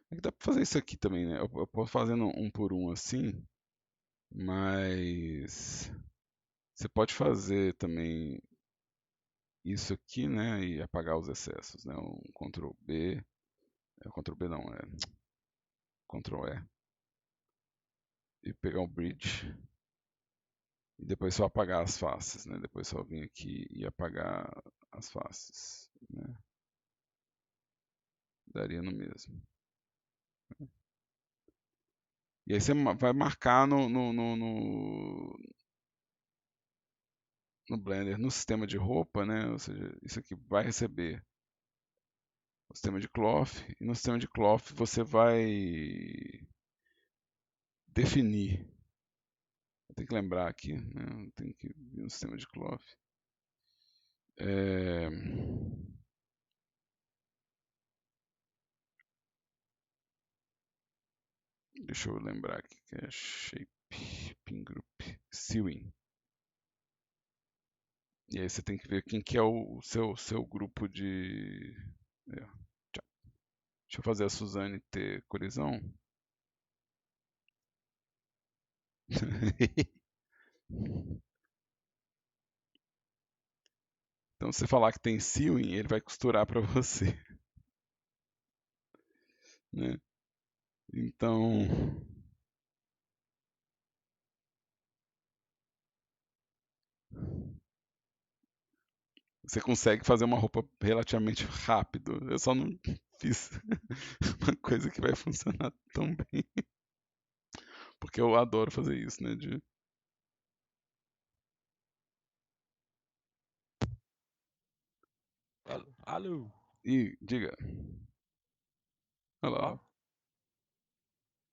é que dá para fazer isso aqui também, né? Eu posso fazendo um por um assim, mas você pode fazer também isso aqui, né? E apagar os excessos, né? Um Ctrl B, Ctrl B não, é Ctrl E e pegar o bridge e depois só apagar as faces, né? Depois só vir aqui e apagar as faces, né? Daria no mesmo. E aí você vai marcar no Blender, no sistema de roupa, né? Ou seja, isso aqui vai receber o sistema de cloth, e no sistema de cloth você vai definir. Tem que lembrar aqui, né? Tem que ir no sistema de cloth. É... Deixa eu lembrar aqui que é Shape, Pin Group, Sewing. E aí você tem que ver quem que é o seu grupo de. É, deixa eu fazer a Suzane ter colisão. Então, se você falar que tem sewing, ele vai costurar para você, né? Então, você consegue fazer uma roupa relativamente rápido. Eu só não fiz uma coisa que vai funcionar tão bem, porque eu adoro fazer isso, né?
Alô? Alô?
E diga, olha lá, ó,
Ó,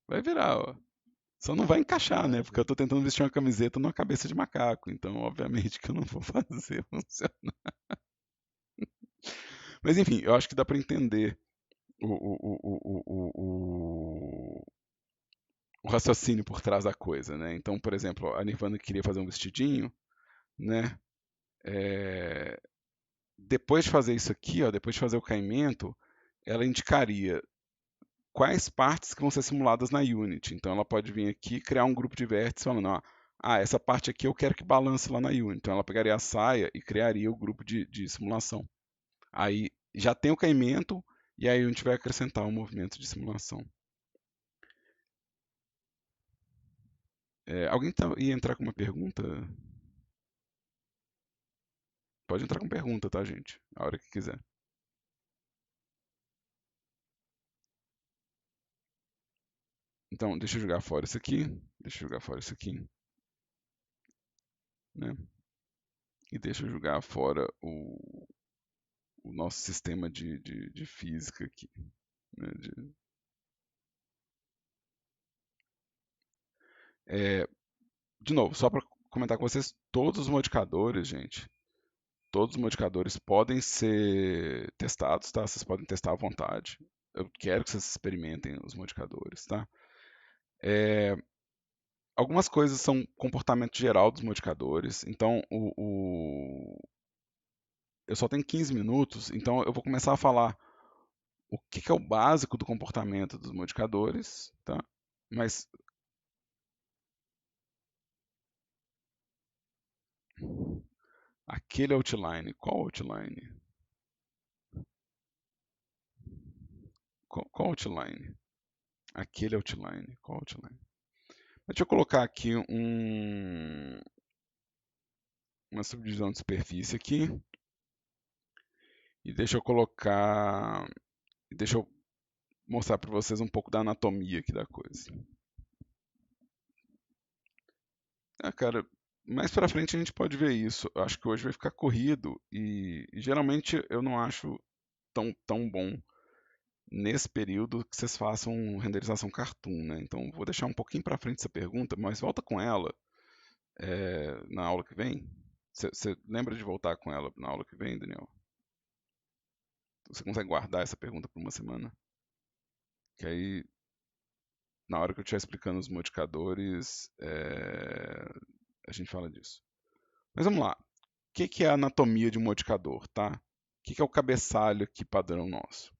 vai virar, ó. Só não vai encaixar, né? Porque eu
maravilha.
tô tentando vestir uma camiseta numa cabeça de macaco, então obviamente que eu não vou fazer funcionar. Mas enfim, eu acho que dá para entender o, o, o, o, o, o raciocínio por trás da coisa, né? Então, por exemplo, a Nirvana queria fazer um vestidinho, né? É, depois de fazer isso aqui, ó, depois de fazer o caimento, ela indicaria quais partes que vão ser simuladas na Unity. Então, ela pode vir aqui e criar um grupo de vértices falando, ó, essa parte aqui eu quero que balance lá na Unity. Então, ela pegaria a saia e criaria o grupo de simulação. Aí já tem o caimento e aí a gente vai acrescentar o movimento de simulação. Alguém ia entrar com uma pergunta? Pode entrar com pergunta, tá, gente? A hora que quiser. Então, deixa eu jogar fora isso aqui. Deixa eu jogar fora isso aqui, né? E deixa eu jogar fora o nosso sistema de física aqui, né? É, de novo, só para comentar com vocês, todos os modificadores, gente, todos os modificadores podem ser testados, tá? Vocês podem testar à vontade. Eu quero que vocês experimentem os modificadores, tá? É, algumas coisas são comportamento geral dos modificadores, então eu só tenho 15 minutos, então eu vou começar a falar o que que é o básico do comportamento dos modificadores, tá? Mas aquele outline, qual outline? Qual outline? Aquele outline, qual outline? Deixa eu colocar aqui uma subdivisão de superfície aqui e deixa eu mostrar para vocês um pouco da anatomia aqui da coisa. Ah, cara, mais para frente a gente pode ver isso. Eu acho que hoje vai ficar corrido e geralmente eu não acho tão bom nesse período que vocês façam renderização cartoon, né? Então vou deixar um pouquinho para frente essa pergunta, mas volta com ela na aula que vem. Você lembra de voltar com ela na aula que vem, Daniel? Você consegue guardar essa pergunta por uma semana? Que aí, na hora que eu estiver explicando os modificadores, a gente fala disso. Mas vamos lá. O que é a anatomia de um modificador, tá? O que é o cabeçalho aqui padrão nosso?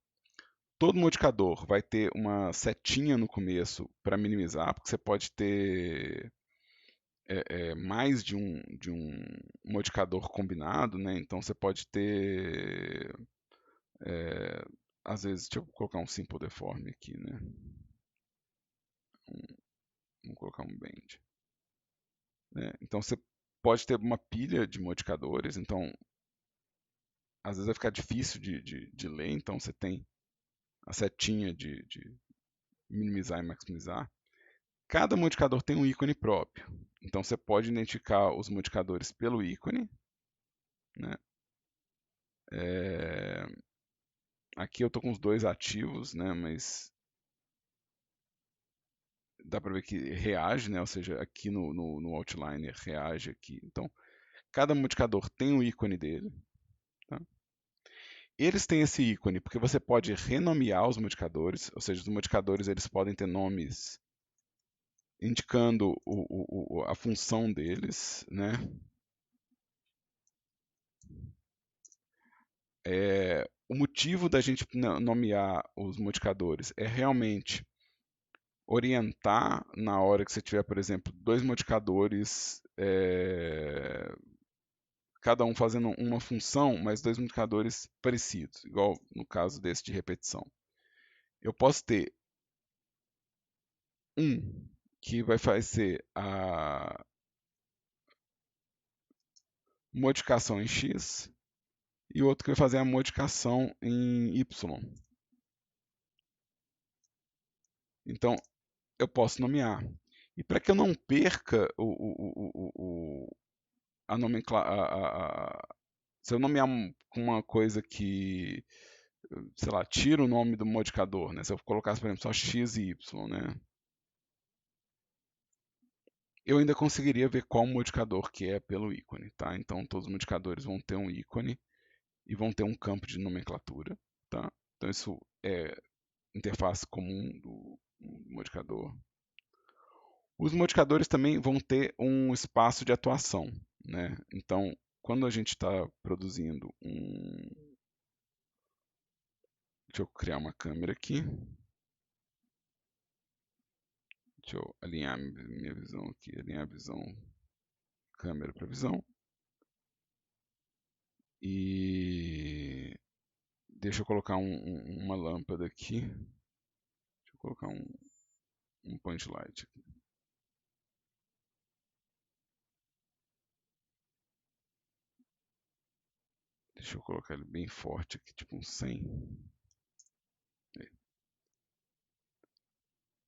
Todo modificador vai ter uma setinha no começo para minimizar, porque você pode ter mais de um modificador combinado, né? Então você pode ter, às vezes, deixa eu colocar um simple deform aqui, né? Vamos colocar um bend. Né? Então você pode ter uma pilha de modificadores, então às vezes vai ficar difícil de ler, então você tem a setinha de minimizar e maximizar. Cada modificador tem um ícone próprio, então você pode identificar os modificadores pelo ícone. Né? É, aqui eu estou com os dois ativos, né? Mas dá para ver que reage, né? Ou seja, aqui no outliner reage aqui. Então, cada modificador tem o ícone dele. Tá? Eles têm esse ícone porque você pode renomear os modificadores, ou seja, os modificadores eles podem ter nomes indicando a função deles, né? O motivo da gente nomear os modificadores é realmente orientar na hora que você tiver, por exemplo, dois modificadores, cada um fazendo uma função, mas dois modificadores parecidos, igual no caso desse de repetição. Eu posso ter um que vai fazer a modificação em x e outro que vai fazer a modificação em y. Então, eu posso nomear. E para que eu não perca a nomenclatura, se eu nomear com uma coisa que, sei lá, tira o nome do modificador, né? Se eu colocasse, por exemplo, só x e y, né? Eu ainda conseguiria ver qual modificador que é pelo ícone, tá? Então todos os modificadores vão ter um ícone e vão ter um campo de nomenclatura, tá? Então isso é interface comum do modificador. Os modificadores também vão ter um espaço de atuação, né? Então, quando a gente está produzindo Deixa eu criar uma câmera aqui. Deixa eu alinhar minha visão aqui, alinhar a visão câmera para visão. E deixa eu colocar uma lâmpada aqui. Deixa eu colocar um point light aqui. Deixa eu colocar ele bem forte aqui, tipo um 100.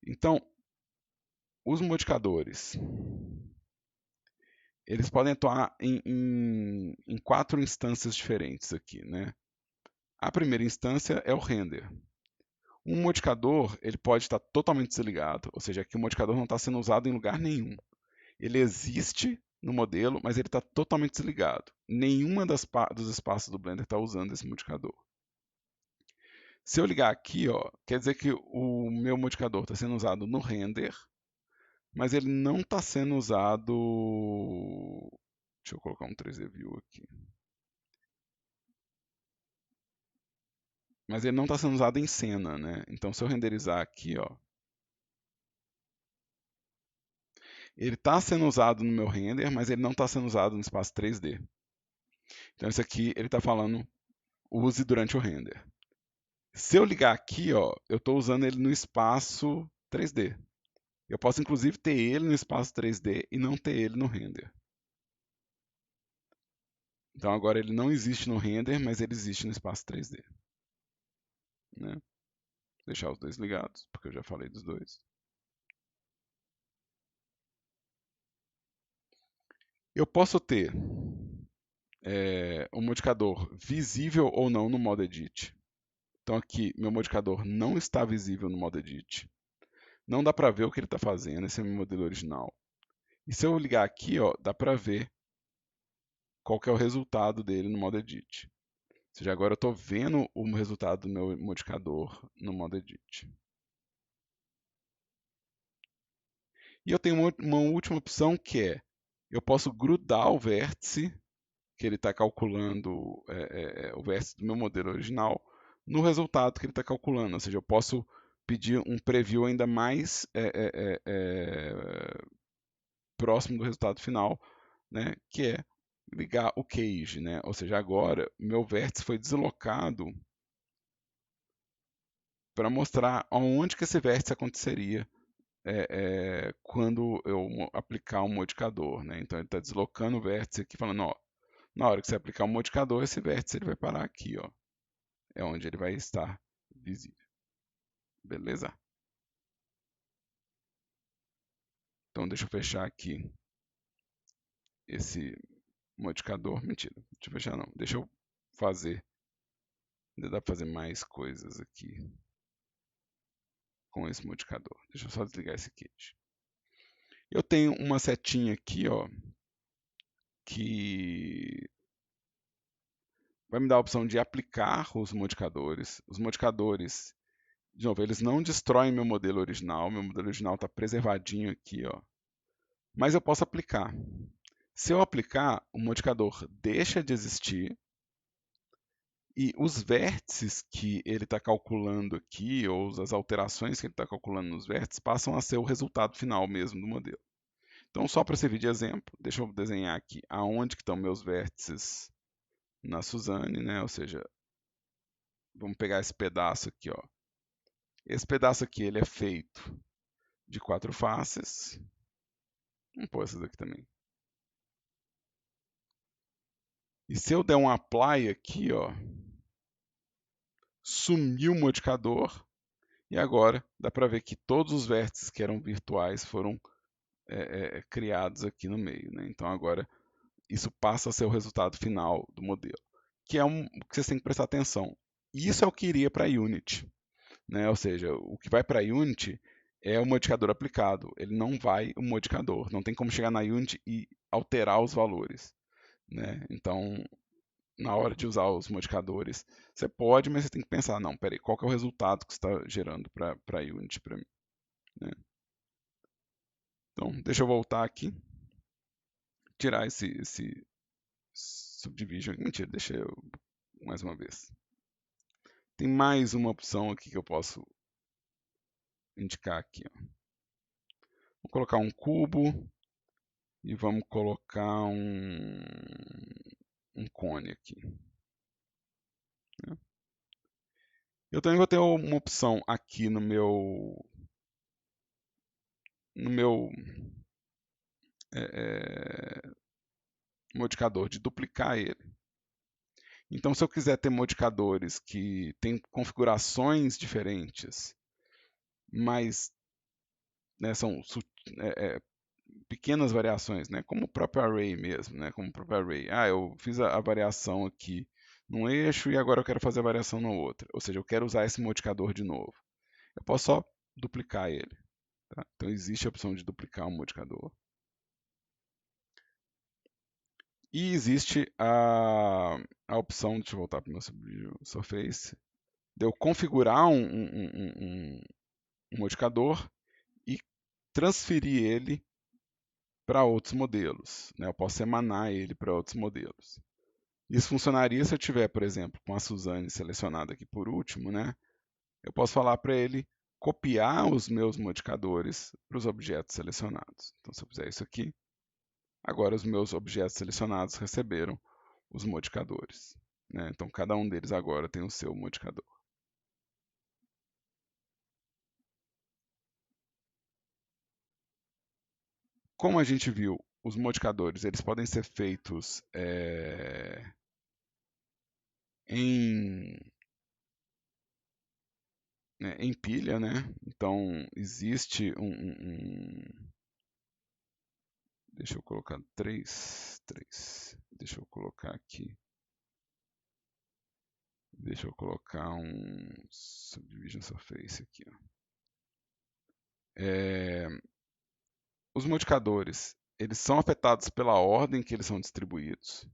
Então, os modificadores, eles podem atuar em quatro instâncias diferentes aqui, né? A primeira instância é o render. Um modificador, ele pode estar totalmente desligado, ou seja, aqui o modificador não está sendo usado em lugar nenhum. Ele existe no modelo, mas ele está totalmente desligado. Nenhuma dos espaços do Blender está usando esse modificador. Se eu ligar aqui, ó, quer dizer que o meu modificador está sendo usado no render, mas ele não está sendo usado. Deixa eu colocar um 3D View aqui. Mas ele não está sendo usado em cena, né? Então, se eu renderizar aqui, ó, ele está sendo usado no meu render, mas ele não está sendo usado no espaço 3D. Então, esse aqui ele está falando use durante o render. Se eu ligar aqui, ó, eu estou usando ele no espaço 3D. Eu posso inclusive ter ele no espaço 3D e não ter ele no render. Então agora ele não existe no render, mas ele existe no espaço 3D. Né? Vou deixar os dois ligados, porque eu já falei dos dois. Eu posso ter um modificador visível ou não no modo edit. Então aqui, meu modificador não está visível no modo edit. Não dá para ver o que ele está fazendo, esse é o meu modelo original. E se eu ligar aqui, ó, dá para ver qual que é o resultado dele no modo edit. Ou seja, agora eu estou vendo o resultado do meu modificador no modo edit. E eu tenho uma última opção que é, eu posso grudar o vértice que ele está calculando, o vértice do meu modelo original, no resultado que ele está calculando. Ou seja, eu posso pedir um preview ainda mais próximo do resultado final, né, que é ligar o cage, né? Ou seja, agora meu vértice foi deslocado para mostrar aonde que esse vértice aconteceria quando eu aplicar um modificador, né? Então ele está deslocando o vértice aqui, falando, ó, na hora que você aplicar um modificador, esse vértice ele vai parar aqui, ó, é onde ele vai estar visível, beleza? Então deixa eu fechar aqui esse modificador, mentira, deixa eu fechar não, deixa eu fazer, ainda dá para fazer mais coisas aqui com esse modificador. Deixa eu só desligar esse kit. Eu tenho uma setinha aqui, ó, que vai me dar a opção de aplicar os modificadores. Os modificadores, de novo, eles não destroem meu modelo original está preservadinho aqui, ó. Mas eu posso aplicar. Se eu aplicar, o modificador deixa de existir e os vértices que ele está calculando aqui, ou as alterações que ele está calculando nos vértices, passam a ser o resultado final mesmo do modelo. Então, só para servir de exemplo, deixa eu desenhar aqui aonde que estão meus vértices na Suzane, né? Ou seja, vamos pegar esse pedaço aqui, ó. Esse pedaço aqui ele é feito de 4 faces. Vamos pôr essas aqui também. E se eu der um apply aqui, ó, sumiu o modificador e agora dá para ver que todos os vértices que eram virtuais foram criados aqui no meio, né? Então agora isso passa a ser o resultado final do modelo, que é o que vocês têm que prestar atenção. Isso é o que iria para a Unity, né? Ou seja, o que vai para a Unity é o modificador aplicado, ele não vai o modificador, não tem como chegar na Unity e alterar os valores, né? Então, na hora de usar os modificadores, você pode, mas você tem que pensar, não, peraí, qual que é o resultado que você está gerando para a Unity para mim, né? Então, deixa eu voltar aqui, tirar esse subdivision, mentira, deixa eu mais uma vez. Tem mais uma opção aqui que eu posso indicar aqui, ó. Vou colocar um cubo e vamos colocar um cone aqui, né? Eu também vou ter uma opção aqui no meu modificador de duplicar ele. Então, se eu quiser ter modificadores que têm configurações diferentes, mas né, são pequenas variações, né, como o próprio array mesmo, né, como o próprio array. Ah, eu fiz a variação aqui num eixo e agora eu quero fazer a variação no outro. Ou seja, eu quero usar esse modificador de novo. Eu posso só duplicar ele. Tá? Então existe a opção de duplicar um modificador. E existe a opção, deixa eu voltar para o meu Surface, de eu configurar um modificador e transferir ele para outros modelos, né? Eu posso emanar ele para outros modelos. Isso funcionaria se eu tiver, por exemplo, com a Suzane selecionada aqui por último, né? Eu posso falar para ele copiar os meus modificadores para os objetos selecionados. Então, se eu fizer isso aqui, agora os meus objetos selecionados receberam os modificadores, né? Então, cada um deles agora tem o seu modificador. Como a gente viu, os modificadores eles podem ser feitos em, né, em pilha, né? Então existe deixa eu colocar três. Deixa eu colocar aqui. Deixa eu colocar um Subdivision Surface aqui. Ó. Os modificadores, eles são afetados pela ordem que eles são distribuídos.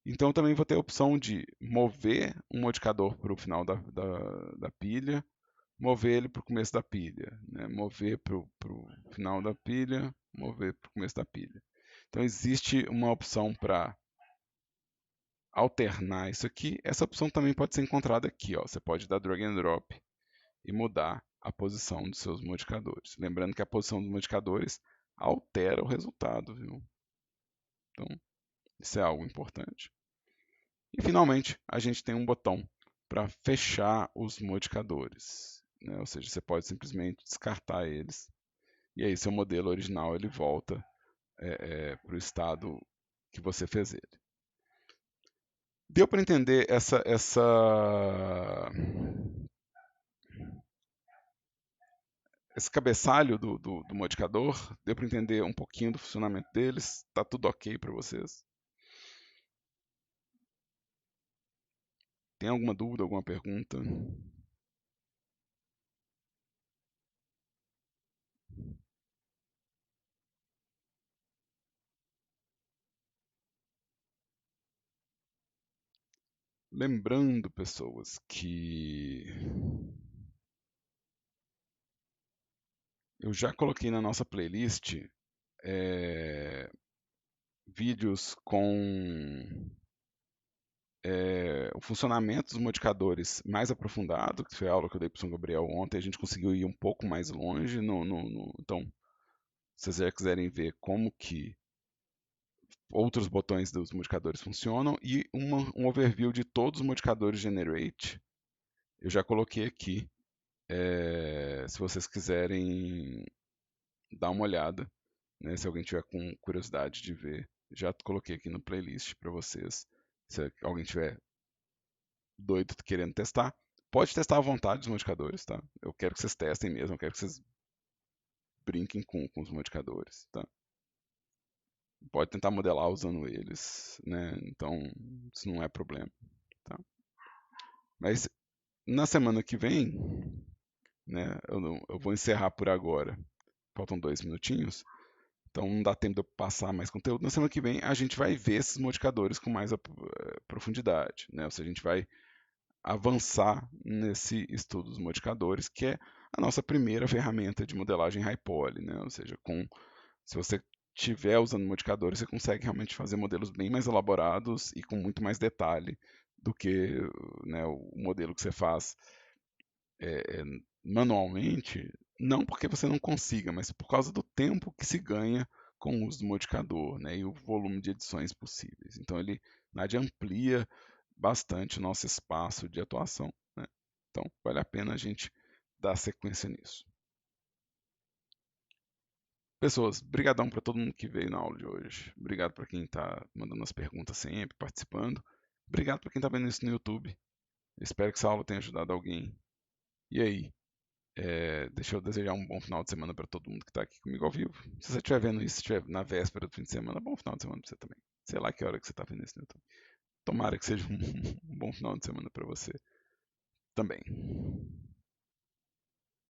Então eu também vou ter a opção de mover um modificador para o final da pilha, mover ele para o começo da pilha, né? Mover para o final da pilha, mover para o começo da pilha. Então existe uma opção para alternar isso aqui. Essa opção também pode ser encontrada aqui. Ó. Você pode dar drag and drop e mudar a posição dos seus modificadores. Lembrando que a posição dos modificadores altera o resultado, viu? Então, isso é algo importante. E finalmente, a gente tem um botão para fechar os modificadores, né? Ou seja, você pode simplesmente descartar eles e aí seu modelo original ele volta para o estado que você fez ele. Deu para entender esse cabeçalho do modificador? Deu para entender um pouquinho do funcionamento deles? Está tudo ok para vocês? Tem alguma dúvida, alguma pergunta? Lembrando, pessoas, que eu já coloquei na nossa playlist vídeos com o funcionamento dos modificadores mais aprofundado, que foi a aula que eu dei para o São Gabriel ontem. A gente conseguiu ir um pouco mais longe. Então, se vocês já quiserem ver como que outros botões dos modificadores funcionam e um overview de todos os modificadores Generate, eu já coloquei aqui. Se vocês quiserem dar uma olhada, né, se alguém tiver com curiosidade de ver, já coloquei aqui no playlist para vocês. Se alguém tiver doido querendo testar, pode testar à vontade os modificadores, tá? Eu quero que vocês testem mesmo, eu quero que vocês brinquem com os modificadores, tá? Pode tentar modelar usando eles, né? Então, isso não é problema, tá? Mas na semana que vem, né, eu vou encerrar por agora. Faltam 2 minutinhos. Então não dá tempo de eu passar mais conteúdo. Na semana que vem a gente vai ver esses modificadores com mais profundidade, né? Ou seja, a gente vai avançar nesse estudo dos modificadores, que é a nossa primeira ferramenta de modelagem high poly, né? Ou seja, se você estiver usando modificadores, você consegue realmente fazer modelos bem mais elaborados e com muito mais detalhe do que, né, o modelo que você faz manualmente, não porque você não consiga, mas por causa do tempo que se ganha com o uso do modificador, né, e o volume de edições possíveis. Então ele, na verdade, amplia bastante o nosso espaço de atuação, né? Então vale a pena a gente dar sequência nisso. Pessoas, brigadão para todo mundo que veio na aula de hoje. Obrigado para quem está mandando as perguntas sempre, participando. Obrigado para quem está vendo isso no YouTube. Espero que essa aula tenha ajudado alguém. E aí, deixa eu desejar um bom final de semana para todo mundo que está aqui comigo ao vivo. Se você estiver vendo isso, estiver na véspera do fim de semana, bom final de semana para você também. Sei lá que hora que você está vendo isso no YouTube. Tomara que seja um bom final de semana para você também.